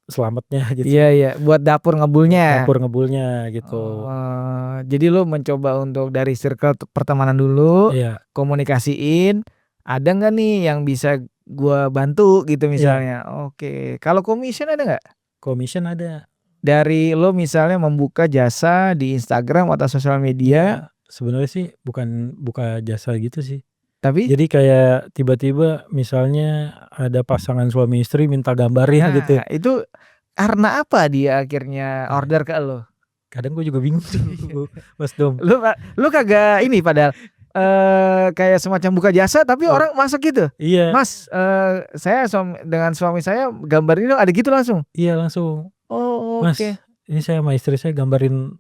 selamatnya gitu. Iya iya, buat dapur ngebulnya. Dapur ngebulnya gitu. Oh, jadi lu mencoba untuk dari circle pertemanan dulu, Iya. komunikasiin, ada nggak nih yang bisa gua bantu gitu Iya. misalnya. Oke, kalau commission ada nggak? Commission ada. Dari lo misalnya membuka jasa di Instagram atau sosial media, Iya, sebenarnya sih bukan buka jasa gitu sih. tapi Jadi kayak tiba-tiba misalnya ada pasangan suami istri minta gambarin gitu. nah itu karena apa dia akhirnya Nah, order ke lo? kadang gue juga bingung tuh, Mas Dom. Lu kagak ini padahal, kayak semacam buka jasa tapi Iya. orang masuk gitu? Iya. "Mas, saya dengan suami saya gambar ini dong," ada gitu langsung? Iya langsung, Oh, "Mas, oke. ini saya sama istri saya gambarin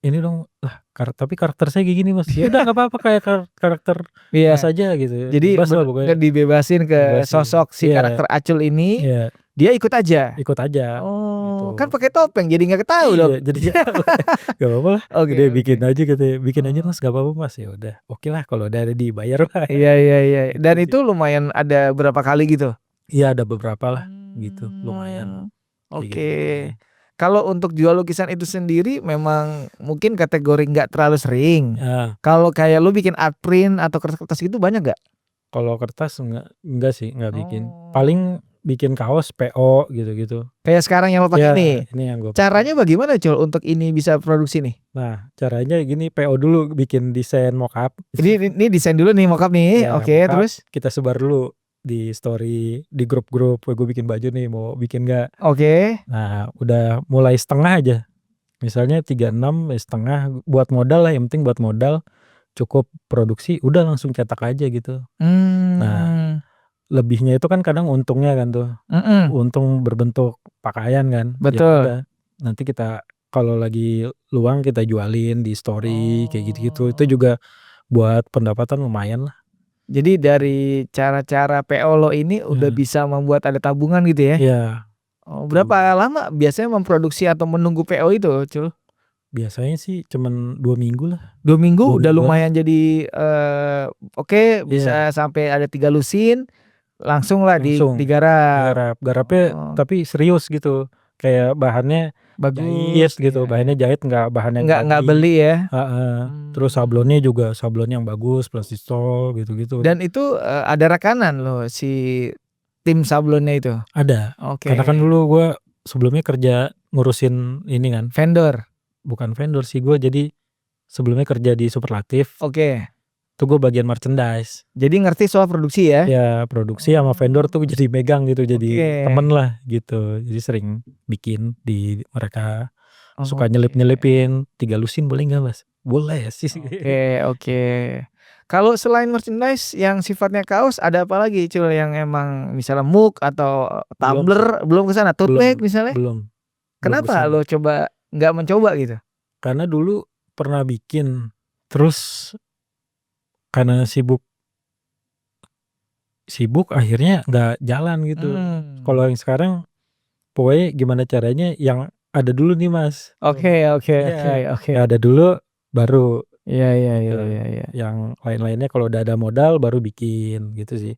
ini dong." Lah tapi karakter saya kayak gini, Mas. "Ya udah nggak apa-apa kayak karakter Mas Iya, aja gitu." jadi Bebas lah pokoknya. dibebasin ke Bebasin. sosok si Iya. karakter Acul ini, Iya, dia ikut aja? ikut aja Oh, kan gitu. pakai topeng jadi nggak ketahu Iya, dong. jadi nggak tahu. "Gak apa-apa lah, Oke udah oke. bikin aja," katanya, "bikin aja Oh. Mas, gak apa-apa Mas." Ya udah, oke lah kalau udah ada dibayar mah. Iya iya iya, Gitu dan sih. itu lumayan ada berapa kali gitu? Iya ada beberapa lah gitu, lumayan kayak Oke. gitu. Kalau untuk jual lukisan itu sendiri memang mungkin kategori nggak terlalu sering. Heeh. Kalau kayak lu bikin art print atau kertas-kertas gitu banyak nggak? Kalau kertas enggak sih, enggak bikin. Oh. Paling bikin kaos PO gitu-gitu. Kayak sekarang yang lo pakai Iya, nih. ini yang gue pakai. Caranya bagaimana Cul untuk ini bisa produksi nih? Nah, caranya gini, PO dulu bikin desain mockup. Ini desain dulu nih mockup nih. Ya, Oke, mockup terus? kita sebar dulu di story, di grup-grup, "Gue bikin baju nih, mau bikin nggak?" Oke. Nah, udah mulai setengah aja. Misalnya 36 ya setengah buat modal lah, yang penting buat modal, cukup produksi, udah langsung cetak aja gitu. Nah, lebihnya itu kan kadang untungnya kan tuh, Mhm. untung berbentuk pakaian kan. Ya Betul. udah, nanti kita kalau lagi luang kita jualin di story kayak gitu-gitu. Itu Oh. juga buat pendapatan lumayan lah. Jadi dari cara-cara PO lo ini udah Heeh. bisa membuat ada tabungan gitu ya? Iya, Oh, berapa lama biasanya memproduksi atau menunggu PO itu, Cul? biasanya sih cuman 2 minggu lah. 2 minggu 2 udah mingguan. lumayan jadi, oke Iya, bisa sampai ada 3 lusin, langsung lah langsung digarap. garapnya Oh, tapi serius gitu. Kayak bahannya jahit bagus, gitu, iya iya. bahannya jahit nggak bahan yang Nggak jadi. beli ya? Heeh. Terus Mmm. sablonnya juga sablon yang bagus, Plastisol gitu-gitu. Dan itu, ada rekanan lo si tim sablonnya itu? Ada, karena kan Oke. dulu gua sebelumnya kerja ngurusin ini kan, Vendor? bukan vendor sih, gua jadi sebelumnya kerja di Superlatif, Oke. tuh gua bagian merchandise. Jadi ngerti soal produksi ya? Ya produksi sama vendor tuh jadi megang gitu, Oke. jadi temen lah gitu. Jadi sering bikin di mereka, suka Oke. nyelip-nyelipin, "3 lusin boleh nggak Mas?" "Boleh sih." Oke oke. Kalau selain merchandise yang sifatnya kaos ada apa lagi Cul yang emang misalnya mug atau Belum sih, tumbler, belum ke sana, tote belum bag misalnya? belum belum ke Kenapa sana. lo coba nggak mencoba gitu? Karena dulu pernah bikin, terus karena sibuk akhirnya nggak jalan gitu. Kalau yang sekarang pokoknya gimana caranya yang ada dulu nih Mas. Oke oke oke Iya, oke. yang ada dulu baru Iya iya iya gitu. iya iya. Yang lain-lainnya kalau udah ada modal baru bikin gitu sih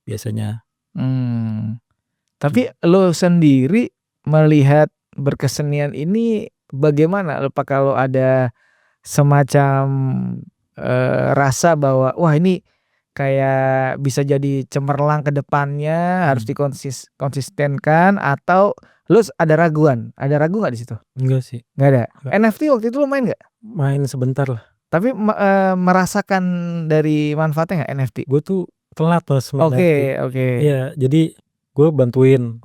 biasanya. Mmm. Tapi lo sendiri melihat berkesenian ini bagaimana? Apakah lo ada semacam, rasa bahwa, wah ini kayak bisa jadi cemerlang ke depannya harus konsistenkan atau lu ada raguan? Ada ragu nggak di situ? Enggak sih, Nggak ada? enggak. NFT waktu itu lu main nggak? Main sebentar lah. Tapi merasakan dari manfaatnya nggak NFT? Gue tuh telat Mas main NFT. Oke oke. Iya, jadi gue bantuin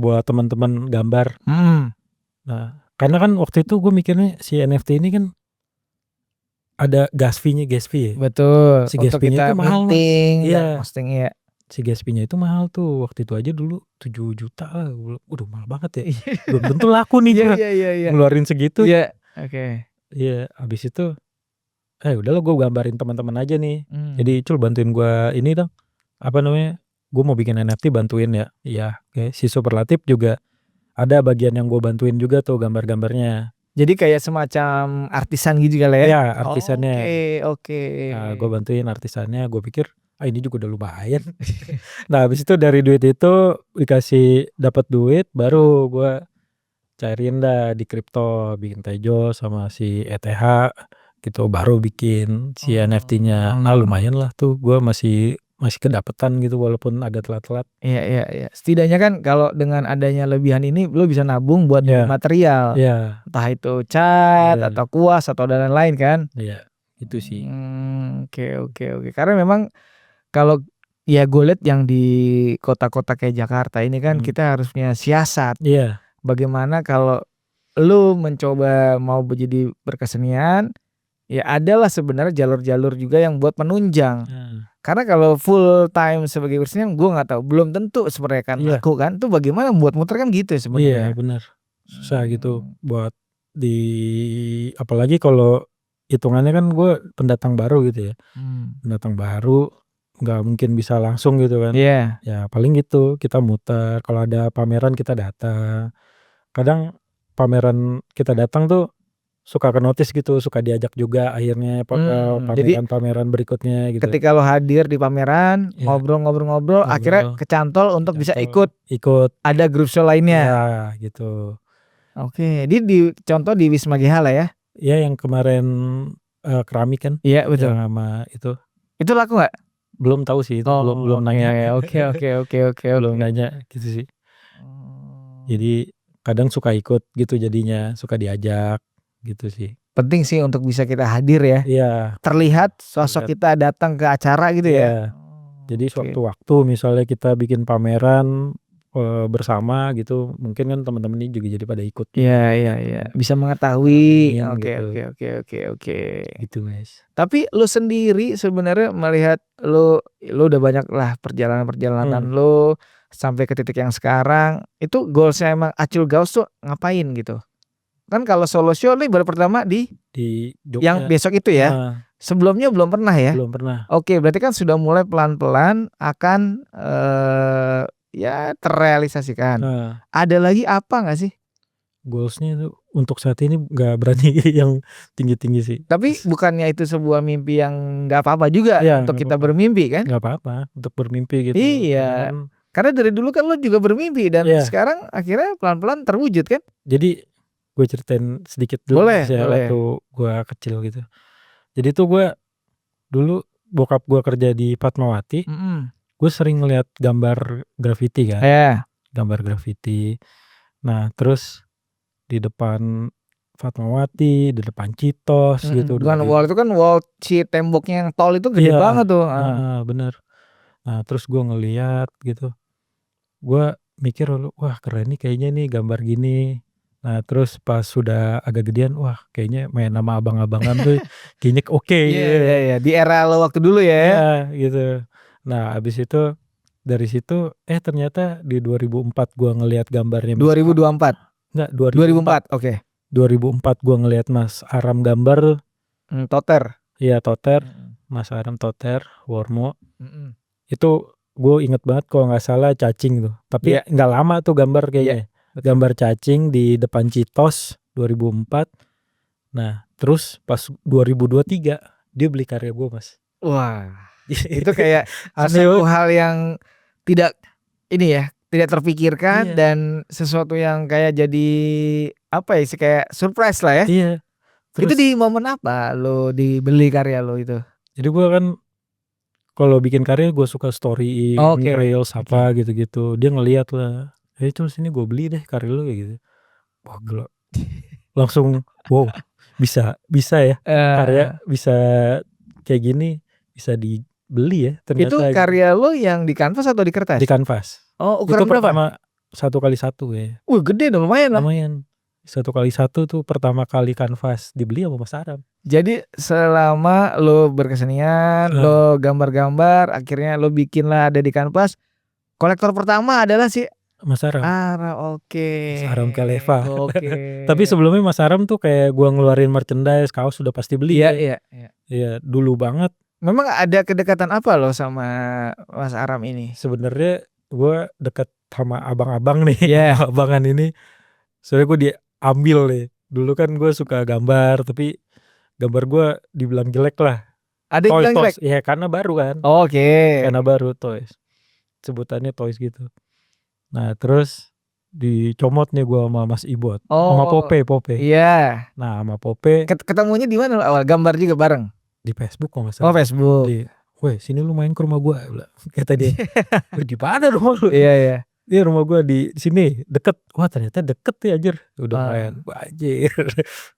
buat teman-teman gambar. Nah, karena kan waktu itu gue mikirnya si NFT ini kan ada gas fee-nya ya. Betul. Si gas Untuk fee-nya kita itu mahal, Mas. minting dan Iya. posting ya. Si gas fee-nya itu mahal tuh. Waktu itu aja dulu 7 juta lah. Udah mahal banget ya. Belum tentu laku nih gue Iya. ngeluarin segitu. Iya, oke. Iya, abis itu udahlah gue gambarin teman-teman aja nih. Jadi Cul bantuin gue ini dong. Apa namanya? Gue mau bikin NFT bantuin ya. Iya, oke. Si Superlatif juga ada bagian yang gue bantuin juga tuh gambar-gambarnya. Jadi kayak semacam artisan gitu kali ya? Iya, artisannya. Oke. Nah, gue bantuin artisannya. Gue pikir ini juga udah lumayan. Nah, habis itu dari duit itu dikasih dapat duit, baru gue cairin dah di kripto, bikin Tejo sama si ETH gitu, baru bikin si NFT-nya. Nah, lumayan lah tuh, gue masih kedapetan gitu walaupun agak telat-telat. Iya. Setidaknya kan kalau dengan adanya lebihan ini lo bisa nabung buat material. Iya. Entah itu cat atau kuas atau dan lain-lain kan. Iya, itu sih. Oke. Karena memang kalau ya gue lihat yang di kota-kota kayak Jakarta ini kan kita harus punya siasat. Iya. Bagaimana kalau lu mencoba mau jadi berkesenian, ya adalah sebenarnya jalur-jalur juga yang buat penunjang. Karena kalau full time sebagai berkesenian gue nggak tahu, belum tentu sebenarnya kan laku kan. Tuh bagaimana buat muter kan gitu sebenarnya. Iya, benar. Susah gitu buat apalagi kalau hitungannya kan gue pendatang baru gitu ya. Pendatang baru nggak mungkin bisa langsung gitu kan. Iya. Ya paling gitu kita muter, kalau ada pameran kita datang. Kadang pameran kita datang tuh suka ke notice gitu, suka diajak juga akhirnya pameran berikutnya gitu. Ketika lo hadir di pameran, ngobrol-ngobrol akhirnya kecantol untuk bisa ikut ada grup show lainnya. Ya gitu. Oke, di contoh di Wisma GH lah ya. Iya, yang kemarin keramik kan. Iya, betul. Yang sama itu. Itu laku gak? Belum tahu sih itu, belum nanya. Oke. Belum nanya gitu sih. Jadi kadang suka ikut gitu jadinya, suka diajak gitu sih. Penting sih untuk bisa kita hadir ya. Iya. Terlihat sosok kita datang ke acara gitu ya. Jadi sewaktu-waktu misalnya kita bikin pameran bersama gitu, mungkin kan teman-teman ini juga jadi pada ikut. Iya. Bisa mengetahui. Oke. Gitu, Mas. Tapi lu sendiri sebenarnya melihat lu udah banyak lah perjalanan lu sampai ke titik yang sekarang, itu goalsnya emang Acul Gaus tuh ngapain gitu? Kan kalau solo show nih baru pertama di Jogja. yang besok itu ya. Sebelumnya belum pernah ya? Belum pernah. Oke, berarti kan sudah mulai pelan-pelan akan ya terrealisasikan. Ada lagi apa gak sih? Goalsnya itu untuk saat ini gak berani yang tinggi-tinggi sih. Tapi bukannya itu sebuah mimpi yang gak apa-apa juga untuk kita bermimpi kan? Gak apa-apa untuk bermimpi gitu. Iya. Karena dari dulu kan lo juga bermimpi dan sekarang akhirnya pelan-pelan terwujud kan? Jadi gue ceritain sedikit dulu. Boleh. Waktu gue kecil gitu. Jadi tuh gue dulu bokap gue kerja di Fatmawati. Gue sering ngeliat gambar graffiti kan. Gambar graffiti. Nah terus di depan Fatmawati, di depan Citos gitu. Bukan wall itu kan wall si temboknya yang tol itu gede banget tuh. Bener. Nah terus gue ngeliat gitu. Gue mikir wah keren nih kayaknya nih gambar gini. Nah terus pas sudah agak gedean, wah kayaknya main nama abang-abangan tuh kayaknya oke. Iya. Di era lo waktu dulu ya. Iya gitu. Nah abis itu dari situ ternyata di 2004 gue ngelihat gambarnya. 2024? Enggak, 2004, oke. 2004 gue ngelihat Mas Aram gambar. Toter. Iya Toter, Mas Aram Toter, Wormo. Itu gue inget banget kalau nggak salah cacing tuh. Tapi nggak lama tuh gambar kayaknya. Gambar cacing di depan Citos 2004. Nah terus pas 2023 dia beli karya gue Mas. Wah itu kayak sesuatu hal yang tidak tidak terpikirkan dan sesuatu yang kayak jadi apa ya sih, kayak surprise lah ya. Iya. Terus, itu di momen apa lo dibeli karya lo itu? Jadi gue kan kalau bikin karya gue suka story, reels apa gitu-gitu. Dia ngeliat lah. Terus ini gue beli deh karya lo kayak gitu. Wah gila. Langsung wow bisa ya karya bisa kayak gini bisa dibeli ya ternyata. Itu karya lo yang di kanvas atau di kertas? Di kanvas. Oh, Itu ukuran berapa? pertama 1x1 ya. Gede dong, lumayan lah. Lumayan. 1x1 tuh pertama kali kanvas dibeli sama Mas Aram. Jadi selama lo berkesenian, lo gambar-gambar, akhirnya lo bikinlah ada di kanvas. Kolektor pertama adalah si Mas Aram. oke. Mas Aram Keleva. Oke. Tapi sebelumnya Mas Aram tuh kayak gua ngeluarin merchandise, kaos sudah pasti beli Iya, ya. iya. Iya, dulu banget. Memang ada kedekatan apa lo sama Mas Aram ini? Sebenarnya gua deket sama abang-abang nih. Iya. Abangan ini. Soalnya gua diambil nih. Dulu kan gua suka gambar, tapi gambar gua dibilang jelek lah. Ada yang bilang jelek? Ya karena baru kan. Oke. Karena baru toys. Sebutannya toys gitu. Nah terus dicomot nih gua sama Mas Ibot. Sama Pope. Iya. Nah sama Pope Ketemunya di mana lo awal? Gambar juga bareng? di Facebook kok nggak Oh, salah. Facebook. Weh sini lu main ke rumah gua, kata dia. Di mana rumah lu? Iya. Iya rumah gua di sini deket. Wah ternyata deket ya anjir. Udah main, anjir.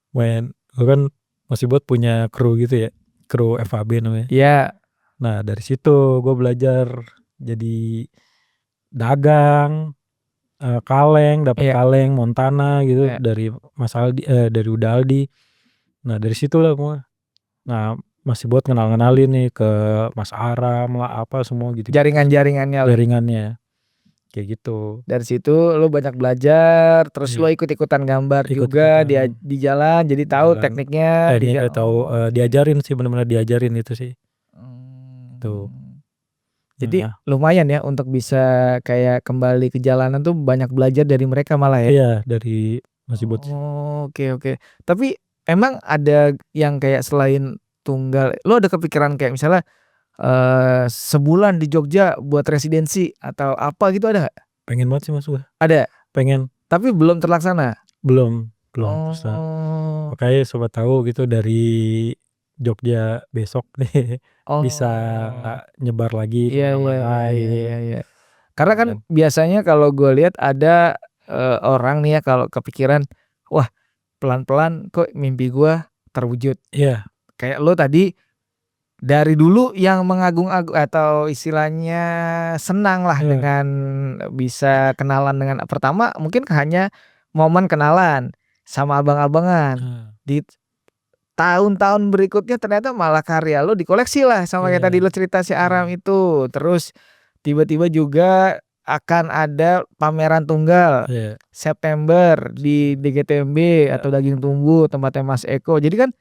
Main. Gua kan Mas Ibot punya kru gitu ya, kru FAB namanya. Iya. Nah dari situ gua belajar jadi dagang, kaleng, dapat kaleng Montana gitu dari Mas Aldi, dari Uda Aldi. Nah dari situlah gua. Nah masih buat kenalin nih ke Mas Aram lah apa semua gitu. Jaringannya. Kayak gitu. Dari situ lo banyak belajar, terus lo ikut-ikutan gambar juga di jalan, jadi tahu tekniknya. Diajarin sih, benar-benar diajarin itu sih. Tuh. Jadi lumayan ya untuk bisa kayak kembali ke jalanan tuh banyak belajar dari mereka malah ya. Iya dari Mas Ibot. Oke. Tapi emang ada yang kayak selain tunggal, lo ada kepikiran kayak misalnya sebulan di Jogja buat residensi atau apa gitu, ada gak? Pengen banget sih Mas gua. Ada? Pengen. Tapi belum terlaksana? Belum. Makanya sobat tahu gitu dari Jogja besok nih bisa nyebar lagi. Iya. Karena kan biasanya kalau gue lihat ada orang nih ya kalau kepikiran, wah pelan-pelan kok mimpi gue terwujud. Iya. Kayak lo tadi dari dulu yang mengagung-agung atau istilahnya senang lah dengan bisa kenalan dengan pertama mungkin hanya momen kenalan sama abang-abangan. Di tahun-tahun berikutnya ternyata malah karya lo dikoleksi lah sama kayak tadi lo cerita si Aram itu. Terus tiba-tiba juga akan ada pameran tunggal September di DGTMB atau Daging Tumbuh tempatnya Mas Eko. Jadi kan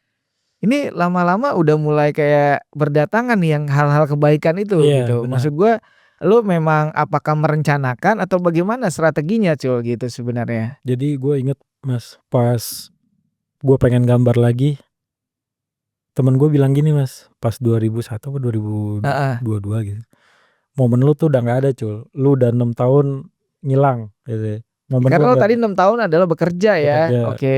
ini lama-lama udah mulai kayak berdatangan nih yang hal-hal kebaikan itu gitu. Benar. Maksud gue lo memang apakah merencanakan atau bagaimana strateginya Cul gitu sebenarnya? Jadi gue inget Mas pas gue pengen gambar lagi, temen gue bilang gini Mas, pas 2001 atau 2022 gitu. Momen lu tuh udah gak ada Cul, lu udah 6 tahun ngilang gitu. Karena lo tadi 6 tahun adalah bekerja ya. Oke.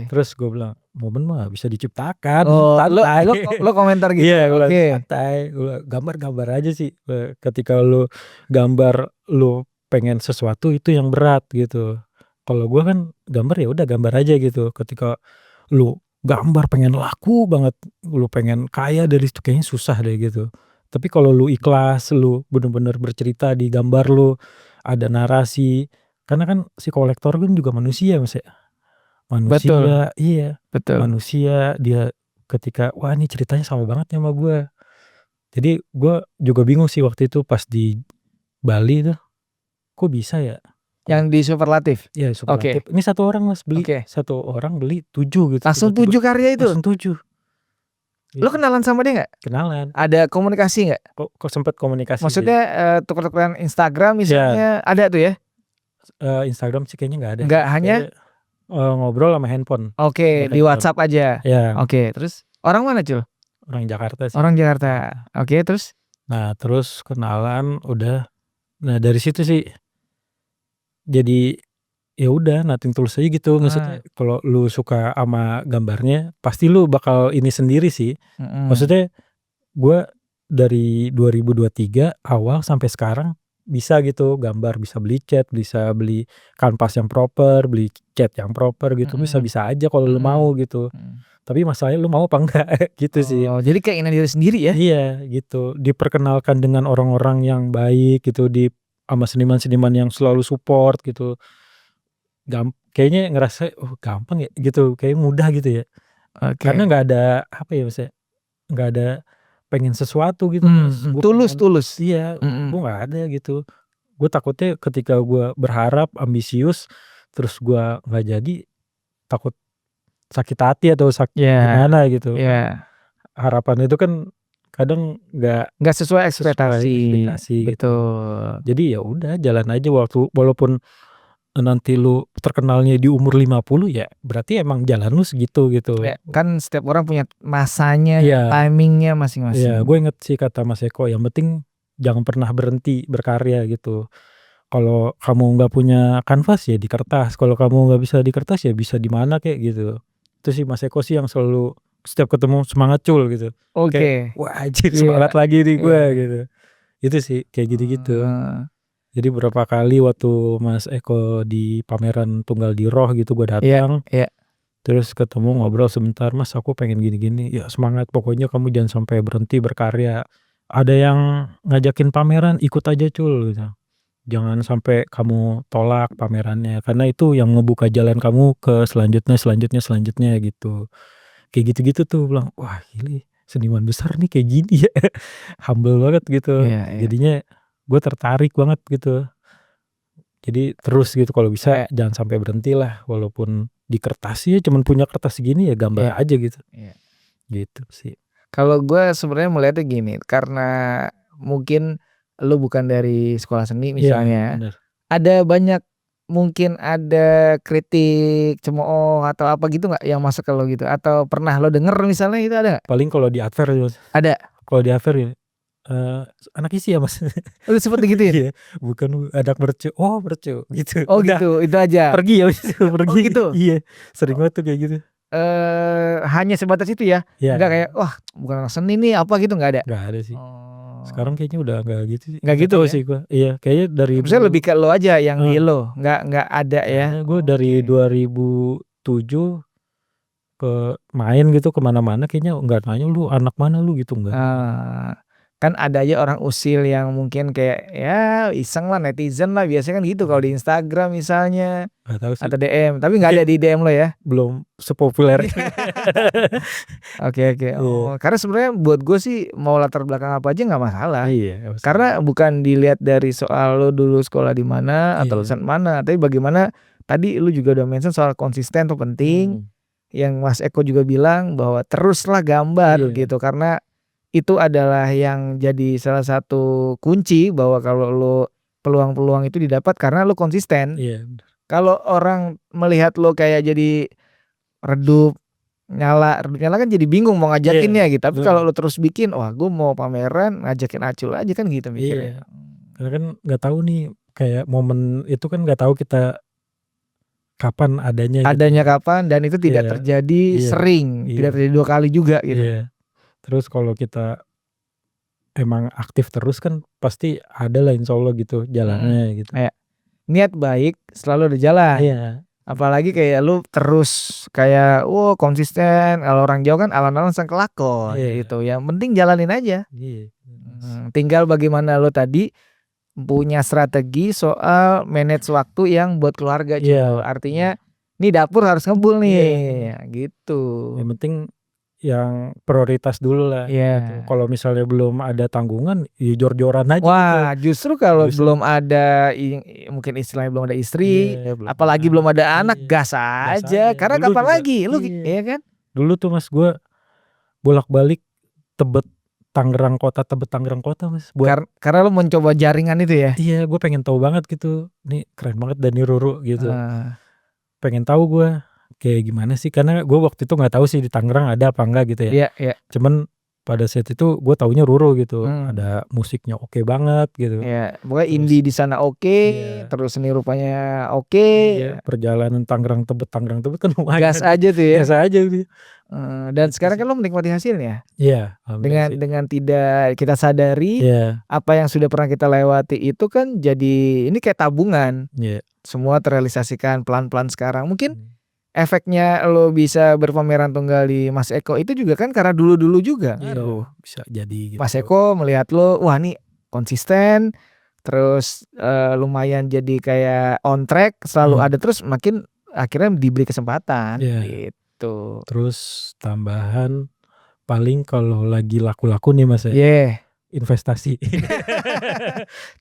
Terus gue bilang momen mah bisa diciptakan. Santai. Lo komentar gitu. Iya, santai. Gambar-gambar aja sih. Ketika lu gambar lu pengen sesuatu itu yang berat gitu. Kalau gue kan gambar ya udah gambar aja gitu. Ketika lu gambar pengen laku banget, lu pengen kaya dari situ kayaknya susah deh gitu. Tapi kalau lu ikhlas, lu bener-bener bercerita di gambar lu, ada narasi. Karena kan si kolektor kan juga manusia Mas ya. Manusia. Iya. Betul. Manusia dia ketika wah ini ceritanya sama banget ya sama gue. Jadi gue juga bingung sih waktu itu pas di Bali tuh. Kok bisa ya? Yang di superlatif? Iya superlatif. Ini satu orang Mas beli. Satu orang beli 7 gitu. Langsung 7 karya itu? Langsung 7. Lo kenalan sama dia gak? Kenalan. Ada komunikasi gak? Kok sempet komunikasi. Maksudnya tuker-tukeran Instagram misalnya ada tuh ya? Instagram sih kayaknya gak ada. Enggak, hanya? Ngobrol sama handphone. Oke, di WhatsApp aja. Ya. Oke, terus orang mana Cul? Orang Jakarta sih. Orang Jakarta. Oke, terus? Nah terus kenalan udah. Nah dari situ sih jadi ya udah nothing tulus aja gitu. Maksudnya kalau lu suka sama gambarnya pasti lu bakal ini sendiri sih. Maksudnya gue dari 2023 awal sampai sekarang bisa gitu gambar, bisa beli cat, bisa beli kanvas yang proper, beli cat yang proper gitu. Bisa aja kalau lu mau gitu. Tapi masalahnya lu mau apa enggak gitu sih. Jadi keinginan diri sendiri ya? Iya gitu. Diperkenalkan dengan orang-orang yang baik gitu, sama seniman-seniman yang selalu support gitu. Kayaknya ngerasa, oh gampang ya gitu, kayaknya mudah gitu ya. Karena Oke. nggak ada apa ya, maksudnya nggak ada pengen sesuatu gitu Mas, gue pengen Tulus. iya, Mhm. gue nggak ada gitu. Gue takutnya ketika gue berharap, ambisius, terus gue nggak jadi, takut sakit hati atau Iya, gimana gitu. Kan iya. harapan itu kan kadang nggak Nggak sesuai sesuai ekspektasi, ekspektasi gitu. betul. Jadi ya udah jalan aja walaupun nanti lu terkenalnya di umur 50 ya berarti emang jalan lu segitu gitu. Ya, kan setiap orang punya masanya, Iya, timing-nya iya, masing-masing. gue inget sih kata Mas Eko, yang penting jangan pernah berhenti berkarya gitu. Kalau kamu nggak punya kanvas ya di kertas, kalau kamu nggak bisa di kertas ya bisa di mana kek gitu. Itu sih Mas Eko sih yang selalu setiap ketemu semangat Cul gitu. Kayak, Oke, wah anjir iya, semangat lagi nih gue iya. gitu. Itu sih kayak gitu-gitu. Eee, Jadi beberapa kali waktu Mas Eko di pameran Tunggal di Roh gitu gue iya, datang, iya. terus ketemu ngobrol sebentar, "Mas aku pengen gini-gini." "Ya semangat pokoknya kamu jangan sampai berhenti berkarya. Ada yang ngajakin pameran ikut aja Cul," gitu. "Jangan sampai kamu tolak pamerannya, karena itu yang ngebuka jalan kamu ke selanjutnya gitu. Kayak gitu-gitu tuh bilang, "Wah ini seniman besar nih kayak gini ya." Humble banget gitu. Iya, iya. Jadinya gue tertarik banget gitu. Jadi terus gitu kalau bisa Kayak jangan sampai berhenti lah, walaupun di kertas ya cuman punya kertas segini ya iya, gambar aja gitu. iya. Gitu sih. Kalau gue sebenarnya melihatnya gini, karena mungkin lu bukan dari sekolah seni Iya misalnya, bener. ada banyak mungkin ada kritik, cemooh, atau apa gitu nggak yang masuk ke lo gitu? Atau pernah lo denger misalnya itu ada nggak? Paling kalau di adver ya Mas, Ada? kalau di adver ya, eee, "Anak isi ya Mas?" Lu sempet digituin? Iya, "Bukan Bu, anak mercu." "Oh mercu," gitu. Oh Udah gitu, itu aja? pergi ya habis itu, Oh pergi. gitu? Iya, sering banget tuh kayak gitu. Hanya sebatas itu ya? Nggak Iya, kayak, "Wah bukan anak seni nih," apa gitu nggak ada? nggak ada sih. Oh, Sekarang kayaknya udah nggak gitu sih, nggak nggak gitu tahu ya? sih gua. Iya, kayaknya dari Maksudnya lebih ke lo aja yang heeh, di lo, nggak ada nggak ya? ada, gue dari Oke. 2007 main gitu ke mana-mana kayaknya nggak nanya, "Lu anak mana lu?" Gitu, enggak. Eee, kan ada aja orang usil yang mungkin kayak ya iseng lah, netizen lah, biasanya kan gitu kalau di Iya, Instagram misalnya nggak tahu sih. atau DM, tapi nggak Mungkin ada di DM lo ya? belum sepopuler itu. Oke, oke. Iya. Oh, karena sebenarnya buat gue sih mau latar belakang apa aja nggak masalah. Iya, nggak masalah. Karena bukan dilihat dari soal lo dulu sekolah di mana atau Iya. lulusan mana, tapi bagaimana tadi lu juga udah mention soal konsisten tuh penting, Mhm. yang Mas Eko juga bilang bahwa teruslah gambar Iya, gitu, karena itu adalah yang jadi salah satu kunci bahwa kalau lu peluang-peluang itu didapat karena lu konsisten. iya bener. Kalau orang melihat lo kayak jadi redup, redup nyala kan jadi bingung mau Iya, ngajakinnya gitu, tapi kalau bener. lu terus bikin, "Wah gue mau pameran ngajakin Acul aja," kan gitu mikirnya. Iya, karena kan nggak tahu nih, kayak momen itu kan nggak tahu kita kapan adanya gitu. Adanya kapan dan itu tidak Iya, terjadi iya, sering, iya, tidak terjadi 2 kali juga gitu. iya. Terus kalau kita emang aktif terus kan pasti ada lah insyaallah gitu Mhm, jalannya gitu. kayak niat baik selalu ada jalan, Iya, apalagi kayak lu terus kayak, konsisten, kalau orang Jawa kan alon-alon sang kelakon iya, gitu, yang penting jalanin aja. iya, Mas. Tinggal bagaimana lu tadi punya strategi soal manage waktu yang buat keluarga Cul, Iya, artinya nih dapur harus ngebul iya, nih, gitu. yang penting yang prioritas dulu lah gitu. Iya. Kalau misalnya belum ada tanggungan, ya jor-joran aja gitu. Wah, justru kalau Justru belum ada mungkin istilahnya belum ada istri, iya, belum ada apalagi belum anak, ada anak, iya, gas gas aja, aja. karena Dulu kapan juga lagi lu iya, iya kan? dulu tuh Mas gua bolak-balik Tebet Tangerang Kota Mas, buat Karena lu mencoba jaringan itu ya? iya, gue pengen tahu banget gitu, nih keren banget Dani Ruru gitu. Heeh, Pengen tahu gue, kayak gimana sih, karena gue waktu itu nggak tahu sih di Tangerang ada apa enggak gitu ya. iya, iya, Cuman pada saat itu gue taunya Ruru gitu, mmm, ada musiknya oke banget gitu. iya, pokoknya Terus indie di sana oke, iya, terus seni rupanya oke, iya, perjalanan Tangerang Tebet kan gas lumayan, aja tuh ya, biasa aja gitu. dan Gitu sekarang sih. kan lu menikmati hasilnya, Iya, alhamdulillah sih. dengan tidak kita sadari, Iya, apa yang sudah pernah kita lewati itu kan jadi ini kayak tabungan, iya. semua terrealisasikan pelan-pelan sekarang. Mungkin Mmm, efeknya lo bisa berpameran tunggal di Mas Eko itu juga kan karena dulu-dulu juga iya, ngaruh. bisa jadi Mas gitu. Eko melihat lo, wah nih konsisten, terus lumayan jadi kayak on track, selalu ada terus, makin akhirnya diberi kesempatan gitu. Terus tambahan paling kalau lagi laku-laku nih Mas ya, investasi.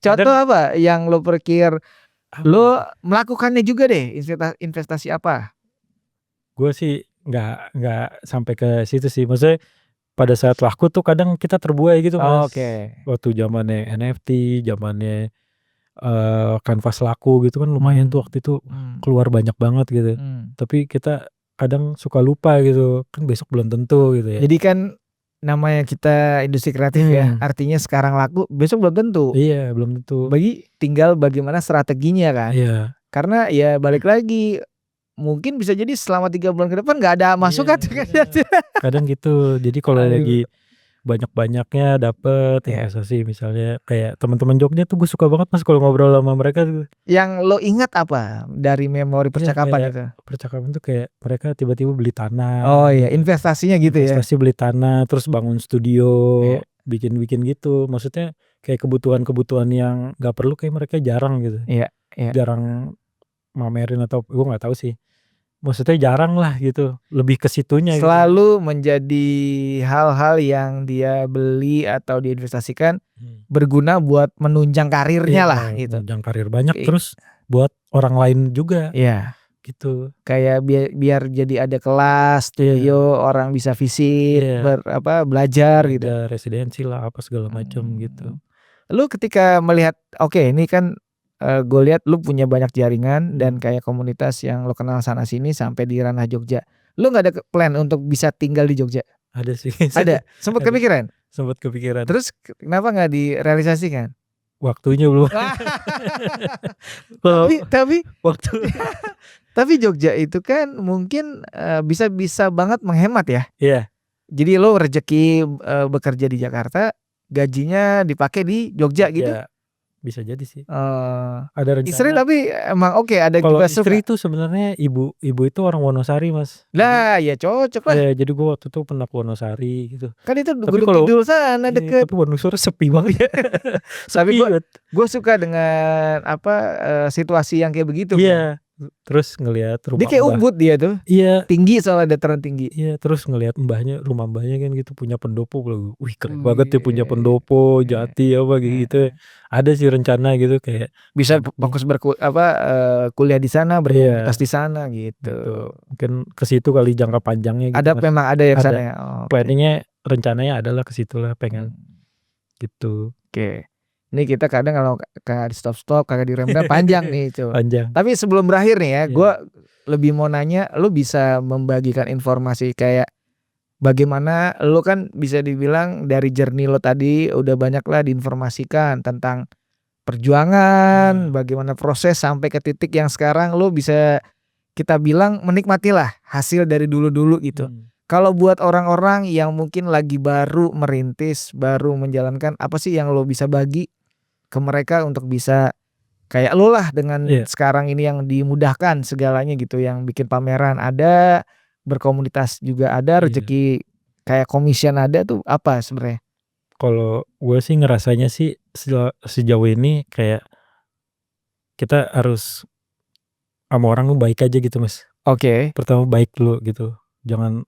contoh apa yang lo pikir lo melakukannya juga deh, investasi apa? Gue sih nggak sampai ke situ sih, maksudnya pada saat laku tuh kadang kita terbuai gitu Mas. Waktu zamannya NFT, zamannya kanvas laku gitu kan lumayan tuh waktu itu keluar banyak banget gitu. Tapi kita kadang suka lupa gitu, kan besok belum tentu gitu ya. Jadi kan namanya kita industri kreatif ya, artinya sekarang laku, besok belum tentu. Iya, belum tentu. Tinggal bagaimana strateginya kan. Iya. Karena ya balik lagi, mungkin bisa jadi selama 3 bulan ke depan nggak ada masukan. Kadang gitu. Jadi kalau lagi banyak-banyaknya dapet investasi misalnya kayak teman-teman Jogja tuh gue suka banget Mas kalau ngobrol sama mereka tuh. Yang lo ingat apa dari memori percakapan itu? Percakapan tuh kayak mereka tiba-tiba beli tanah. Oh iya, investasinya gitu ya. Investasi beli tanah, terus bangun studio, bikin-bikin gitu. Maksudnya kayak kebutuhan-kebutuhan yang nggak perlu kayak mereka jarang gitu. Jarang mamerin atau gue nggak tahu sih. Maksudnya jarang lah gitu, lebih ke situnya. Selalu gitu. Menjadi hal-hal yang dia beli atau diinvestasikan berguna buat menunjang karirnya lah gitu. Menunjang karir banyak, terus buat orang lain juga. Iya. Gitu. Kayak biar jadi ada kelas studio, orang bisa visit, belajar gitu. Residensi lah apa segala macam gitu. Lu ketika melihat ini kan gue lihat lu punya banyak jaringan dan kayak komunitas yang lu kenal sana sini sampai di ranah Jogja. Lu nggak ada plan untuk bisa tinggal di Jogja? Ada sih. Ada. Sempat kepikiran? Sempat kepikiran. Terus kenapa nggak direalisasikan? Waktunya belum. tapi waktu. Tapi Jogja itu kan mungkin bisa banget menghemat ya. Iya. Jadi lo rezeki bekerja di Jakarta, gajinya dipakai di Jogja gitu. Bisa jadi sih. Ada rencana. Istri tapi emang ada kalau juga istri itu sebenarnya ibu itu orang Wonosari Mas. Lah ya cocok lah. Jadi gue waktu itu pernah ke Wonosari gitu. Kan itu Gunung Kidul sana deket. Tapi Wonosari sepi banget ya. Tapi gue suka dengan situasi yang kayak begitu. Iya. Terus ngelihat rumah. Dia kayak Ubud dia tuh. Iya. Tinggi soalnya, dataran tinggi. Iya. Terus ngelihat rumah mbahnya kan gitu punya pendopo. Wih keren banget ya punya pendopo, jati apa gitu. Ada sih rencana gitu kayak bisa fokus kuliah di sana, berkomunitas di sana gitu. Mungkin ke situ kali jangka panjangnya gitu. Memang ada yang sana ya. Planningnya rencananya adalah ke situ lah pengen gitu. Oke. Ini kita kadang kalau kagak di stop kagak di rem panjang nih coba. Panjang. Tapi sebelum berakhir nih ya, gue lebih mau nanya, lu bisa membagikan informasi kayak bagaimana lu kan bisa dibilang dari journey lo tadi udah banyak lah diinformasikan tentang perjuangan, bagaimana proses sampai ke titik yang sekarang lu bisa kita bilang menikmatilah hasil dari dulu-dulu gitu. Kalau buat orang-orang yang mungkin lagi baru merintis, baru menjalankan, apa sih yang lo bisa bagi ke mereka untuk bisa kayak lo lah dengan sekarang ini yang dimudahkan segalanya gitu, yang bikin pameran ada, berkomunitas juga ada, rezeki kayak commission ada tuh apa sebenarnya? Kalau gue sih ngerasanya sih sejauh ini kayak kita harus sama orang baik aja gitu Mas. Oke. Pertama baik dulu gitu. Jangan,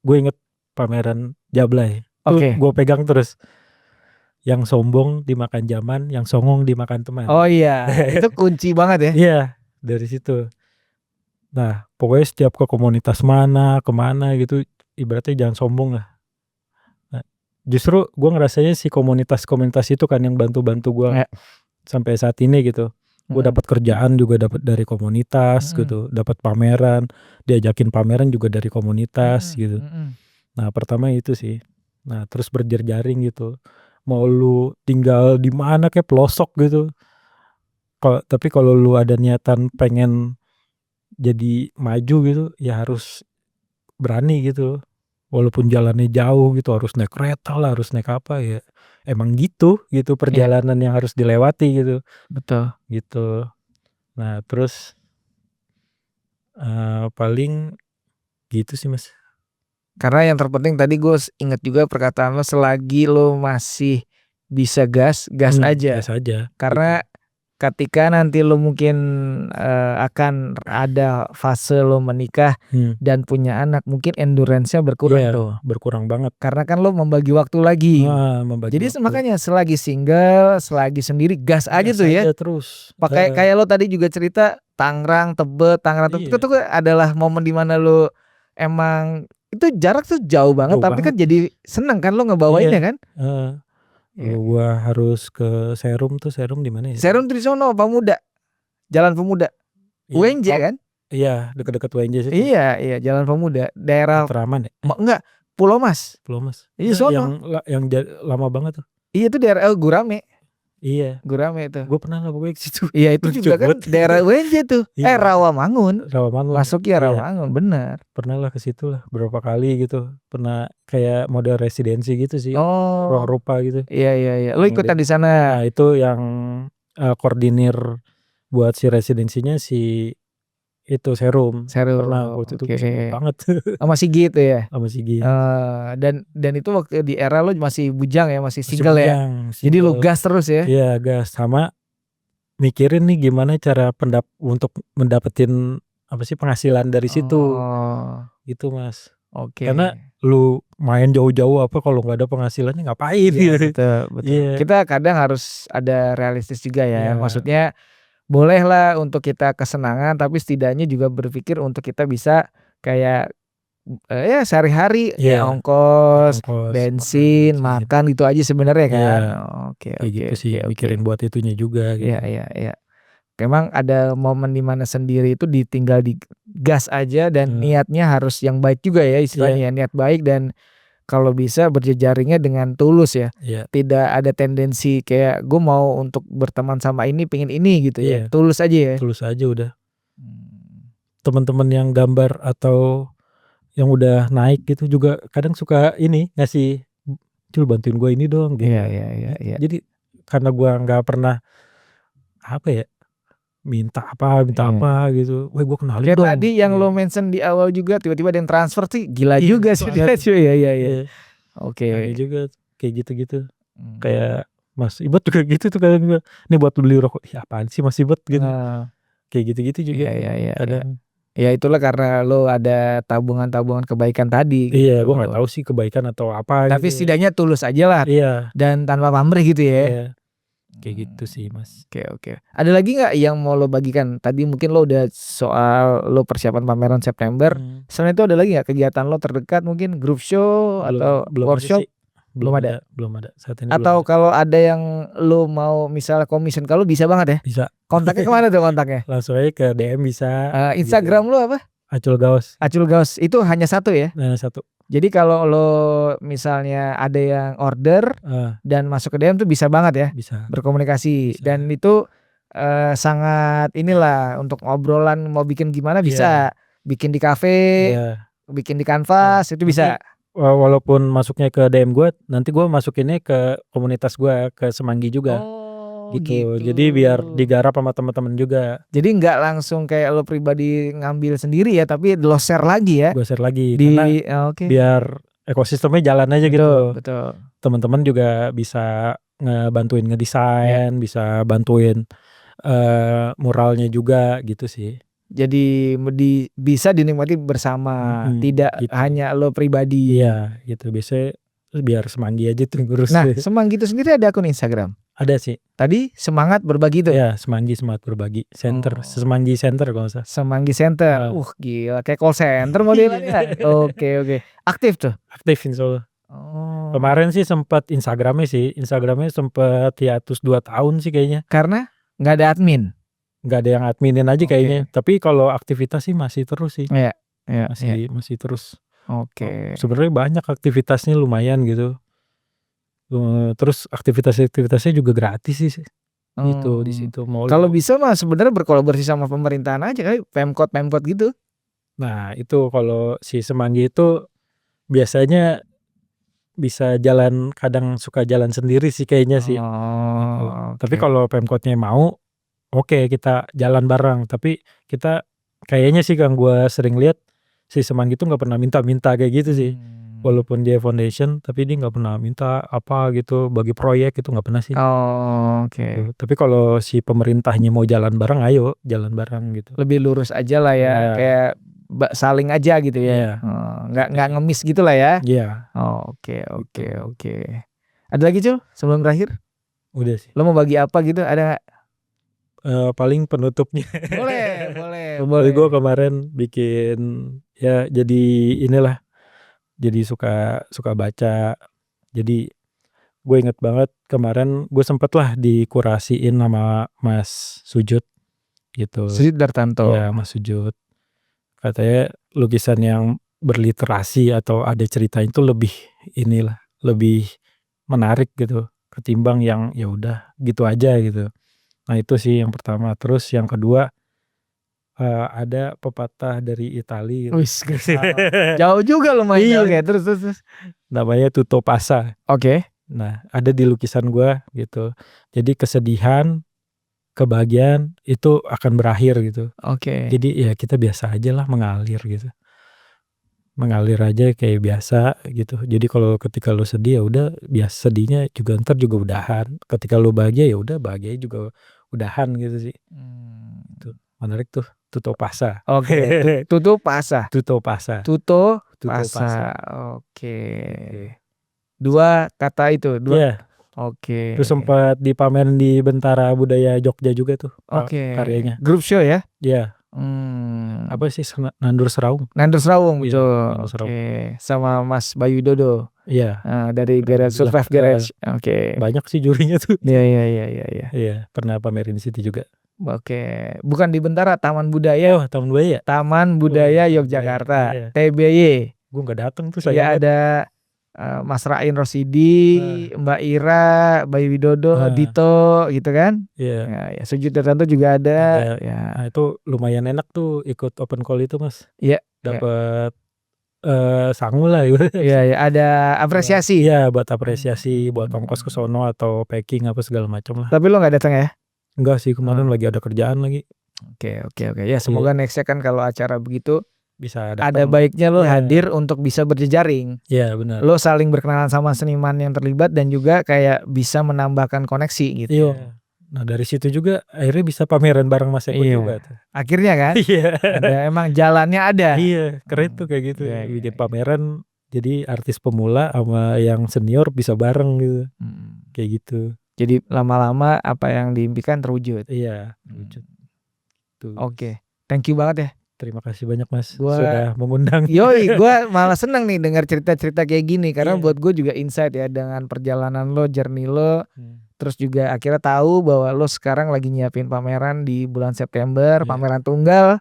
gue inget pameran Jablay. Gue pegang terus. Yang sombong dimakan zaman, yang songong dimakan teman. Oh iya, itu kunci banget ya. Iya, dari situ. Nah, pokoknya setiap ke komunitas kemana gitu, ibaratnya jangan sombong lah. Nah, justru gue ngerasanya si komunitas itu kan yang bantu-bantu gue sampai saat ini gitu. Gue dapat kerjaan juga dapat dari komunitas gitu, dapat pameran, diajakin pameran juga dari komunitas gitu. Nah, pertama itu sih. Nah, terus berjejaring gitu. Mau lu tinggal di mana kayak pelosok gitu. Tapi kalau lu ada niatan pengen jadi maju gitu, ya harus berani gitu. Walaupun jalannya jauh gitu, harus naik kereta lah, harus naik apa ya. Emang gitu perjalanan yang harus dilewati gitu. Betul. Gitu. Nah, terus paling gitu sih Mas. Karena yang terpenting tadi gue inget juga perkataan lo, selagi lo masih bisa gas aja. Gas aja. Karena ketika nanti lo mungkin akan ada fase lo menikah dan punya anak, mungkin endurance-nya berkurang tuh. Berkurang banget. Karena kan lo membagi waktu lagi. Jadi makanya selagi single, selagi sendiri gas aja tuh ya. Terus. Pakai kayak lo tadi juga cerita Tangerang, Tebet itu tuh adalah momen dimana lo emang itu jarak tuh jauh banget, tapi kan jadi seneng kan lo ngebawainnya kan. Gua harus ke Serum di mana ya? Serum di sono Pemuda. Jalan Pemuda. UNJ kan? Iya, dekat-dekat UNJ situ. Iya, Jalan Pemuda. Daerah Matraman ya? Enggak, Pulau Mas. Iya sono. Yang lama banget tuh. Iya itu daerah Gurame. Iya. Gurame itu. Gue pernah lah pokoknya ke situ. Iya itu juga kan daerah UNJ tuh. Rawamangun. Masuknya Rawamangun, benar. Pernah lah ke situ lah berapa kali gitu. Pernah kayak model residensi gitu sih. Ruang rupa gitu. Iya. Lo ikutan di sana. Nah, itu yang koordinir buat si residensinya si itu Serum. Pernah waktu itu banget. Sama Sigit ya. Sama Sigit. Dan itu waktu di era lo masih bujang ya, masih single ya. Jadi lo gas terus ya. Iya, gas. Sama mikirin nih gimana cara untuk mendapetin apa sih penghasilan dari situ. Gitu Mas. Karena lu main jauh-jauh apa kalau nggak ada penghasilannya ngapain gitu. Betul. Kita kadang harus ada realistis juga ya. Maksudnya bolehlah untuk kita kesenangan, tapi setidaknya juga berpikir untuk kita bisa kayak ya sehari-hari ya ongkos, bensin, makan gitu aja sebenarnya kan. Oke. Gitu sih, mikirin buat itunya juga gitu. Iya. Memang ada momen dimana sendiri itu ditinggal di gas aja dan niatnya harus yang baik juga ya istilahnya, niat baik dan kalau bisa berjejaringnya dengan tulus ya. Tidak ada tendensi kayak gue mau untuk berteman sama ini pengen ini gitu ya. Tulus aja ya. Tulus aja udah. Teman-teman yang gambar atau yang udah naik gitu juga kadang suka ini ngasih, "Cul bantuin gue ini dong." Gitu. Iya. Jadi karena gue nggak pernah apa ya minta apa gitu. Wah gue kenalin dong. Tadi yang lo mention di awal juga tiba-tiba ada yang transfer sih gila juga sih dia cuy. Iya. Oke. Ada juga kayak gitu-gitu. Kayak Mas Ibet juga gitu tuh kadang gue, "Nih buat beli rokok." Ya apaan sih Mas Ibet gitu. Kayak gitu-gitu juga. Iya. Ada. Ya itulah karena lo ada tabungan-tabungan kebaikan tadi. Iya, gue nggak tahu sih kebaikan atau apa. Tapi gitu. setidaknya tulus aja lah. Iya. Dan tanpa pamrih gitu ya. Iya. Kayak gitu sih Mas. Oke. Ada lagi nggak yang mau lo bagikan? Tadi mungkin lo udah soal lo persiapan pameran September. Selain itu ada lagi nggak kegiatan lo terdekat mungkin grup show atau workshop? Belum ada. Saat ini atau kalau ada yang lo mau misalnya commission kalau bisa banget ya? Bisa. Kontaknya kemana tuh kontaknya? Langsung aja ke DM bisa. Instagram gitu. lo apa? Acul Gaos. Itu hanya satu ya? Satu. Jadi kalau lo misalnya ada yang order dan masuk ke DM tuh bisa banget ya? Bisa. Berkomunikasi. Dan itu sangat inilah untuk obrolan mau bikin gimana bisa. Bikin di kafe, bikin di kanvas itu bisa. Walaupun masuknya ke DM gue, nanti gue masukinnya ke komunitas gue, ke Semanggi juga. Gitu. Jadi biar digarap sama teman-teman juga. Jadi nggak langsung kayak lo pribadi ngambil sendiri ya, tapi lo share lagi ya. Gue share lagi karena biar ekosistemnya jalan aja gitu. Betul. Teman-teman juga bisa ngebantuin ngedesain, bisa bantuin muralnya juga gitu sih. Jadi bisa dinikmati bersama, tidak gitu. Hanya lo pribadi. Iya, gitu. Biasanya biar Semanggi aja tuh ngurus. Nah, Semanggi itu sendiri ada akun Instagram? Ada sih. Tadi semangat berbagi tuh? Ya, Semanggi semangat berbagi. Center, Semanggi Center kalau nggak salah. Semanggi Center. Gila, kayak call center modelnya. Oke. Aktif tuh? Aktif insyaallah. Kemarin sih sempat Instagramnya sempat hiatus 2 tahun sih kayaknya. Karena nggak ada admin? Nggak ada yang adminin aja kayaknya. Tapi kalau aktivitas sih masih terus sih. Iya. Masih terus. Oke. Sebenarnya banyak aktivitasnya lumayan gitu. Terus aktivitasnya juga gratis sih. Gitu di situ. Kalau bisa mah sebenarnya berkolaborasi sama pemerintahan aja kayak Pemkot gitu. Nah, itu kalau si Semanggi itu biasanya bisa kadang suka jalan sendiri sih kayaknya sih. Gitu. Tapi kalau Pemkotnya mau, oke, kita jalan bareng. Tapi kita kayaknya sih yang gue sering lihat si Semanggi itu nggak pernah minta kayak gitu sih. Walaupun dia foundation tapi dia nggak pernah minta apa gitu bagi proyek, itu nggak pernah sih. Oh, oke. Gitu. Tapi kalau si pemerintahnya mau jalan bareng, ayo jalan bareng gitu. Lebih lurus aja lah ya, Ya. kayak saling aja gitu ya. Iya. Nggak ngemis gitu lah ya. Iya. Oh, oke. Gitu. Ada lagi Cul sebelum berakhir? Udah sih. Lo mau bagi apa gitu? Ada nggak? Paling penutupnya. Boleh. Gue kemarin bikin ya jadi inilah, jadi suka baca. Jadi gue inget banget kemarin gue sempet lah dikurasiin sama Mas Sujud gitu. Sujud Dartanto. Ya, Mas Sujud. Katanya lukisan yang berliterasi atau ada ceritanya itu lebih menarik gitu ketimbang yang ya udah gitu aja gitu. Nah itu sih yang pertama. Terus yang kedua ada pepatah dari Itali. Wis, jauh juga lumayan. Oke, terus. Namanya Tutto Passa. Oke. Nah ada di lukisan gua gitu. Jadi kesedihan, kebahagiaan itu akan berakhir gitu. Oke. Jadi ya kita biasa aja lah mengalir gitu. Mengalir aja kayak biasa gitu. Jadi kalau ketika lu sedih ya udah biasa, sedihnya juga ntar juga udahan. Ketika lu bahagia ya udah bahagia juga udahan gitu sih. Tuh menarik tuh Tutto Passa. Oke. Tutto Passa. Oke. Dua kata itu. Iya. Oke. Terus sempat dipamerin di Bentara Budaya Jogja juga tuh. Oke. Karyanya. Grup show ya? Iya. Apa sih Nandur Seraung? Betul. Oke. Sama Mas Bayu Dodo. Iya. Dari Survive Garage. Oke. Banyak sih jurinya tuh. Iya. Iya, pernah pamerin di situ juga. Oke. Bukan di Bentara, Taman Budaya. Taman Budaya. Taman Budaya Yogyakarta. TBY. Gue nggak datang tuh saya. Iya ada Mas Rain Rosidi, Mbak Ira, Bayu Widodo, Dito gitu kan. Iya. Ya, Sujud Dartanto juga ada. Ya. Nah, itu lumayan enak tuh ikut open call itu Mas. Iya. Dapat sangu lah gitu. Iya, ada apresiasi. Iya, buat apresiasi, buat ongkos ke sono atau packing apa segala macam lah. Tapi lo nggak datang ya? Enggak sih, kemarin lagi ada kerjaan lagi. Oke. Ya semoga nextnya kan kalau acara begitu bisa datang. Ada baiknya lo hadir untuk bisa berjejaring. Iya benar. Lo saling berkenalan sama seniman yang terlibat dan juga kayak bisa menambahkan koneksi gitu. Iya. Nah dari situ juga akhirnya bisa pameran bareng Mas Eko juga tuh. Akhirnya kan? Iya. Emang jalannya ada. Iya, keren tuh kayak gitu. Bikin pameran jadi artis pemula sama yang senior bisa bareng gitu. Kayak gitu. Jadi lama-lama apa yang diimpikan terwujud. Iya, terwujud. Oke. Thank you banget ya. Terima kasih banyak Mas sudah mengundang. Yoi, gue malah seneng nih dengar cerita-cerita kayak gini karena buat gue juga insight ya dengan perjalanan lo, journey lo. Terus juga akhirnya tahu bahwa lo sekarang lagi nyiapin pameran di bulan September, pameran tunggal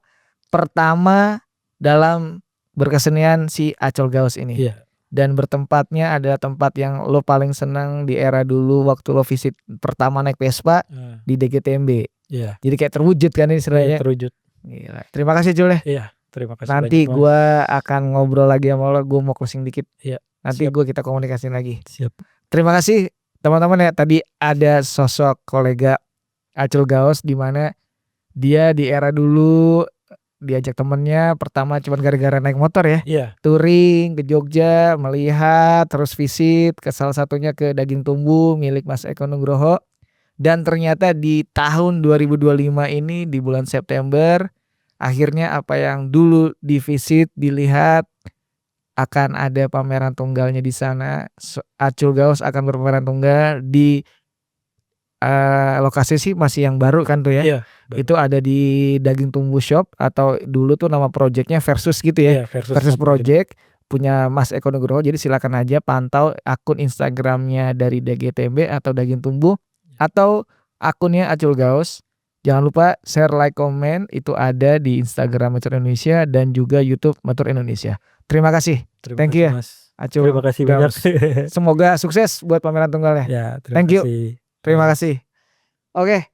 pertama dalam berkesenian si Acholl Gauss ini. Dan bertempatnya adalah tempat yang lo paling senang di era dulu waktu lo visit pertama naik Vespa di DGTMB. Jadi kayak terwujud kan ini sebenarnya. Terwujud. Gila. Terima kasih Cul ya. Iya, terima kasih. Nanti gue akan ngobrol lagi sama lo, gue mau closing dikit. Iya. Nanti kita komunikasiin lagi. Siap. Terima kasih teman-teman ya. Tadi ada sosok kolega Acholl Gauss di mana dia di era dulu diajak temennya pertama cuma gara-gara naik motor ya. Iya. Touring ke Jogja, melihat terus visit ke salah satunya ke Daging Tumbuh milik Mas Eko Nugroho. Dan ternyata di tahun 2025 ini di bulan September akhirnya apa yang dulu divisit dilihat akan ada pameran tunggalnya di sana. Acholl Gauss akan berpameran tunggal di lokasi sih masih yang baru kan tuh ya. Iya, itu ada di Daging Tumbuh Shop atau dulu tuh nama projectnya Versus gitu ya. Versus Project punya Mas Eko Nugroho. Jadi silakan aja pantau akun Instagramnya dari DGTMB atau Daging Tumbuh atau akunnya Acholl Gauss. Jangan lupa share, like, komen. Itu ada di Instagram Matur Indonesia dan juga YouTube Matur Indonesia. Terima kasih. Thank you ya Acholl. Terima kasih banyak. Semoga sukses buat pameran tunggalnya. Ya, Thank you. Terima kasih. Oke.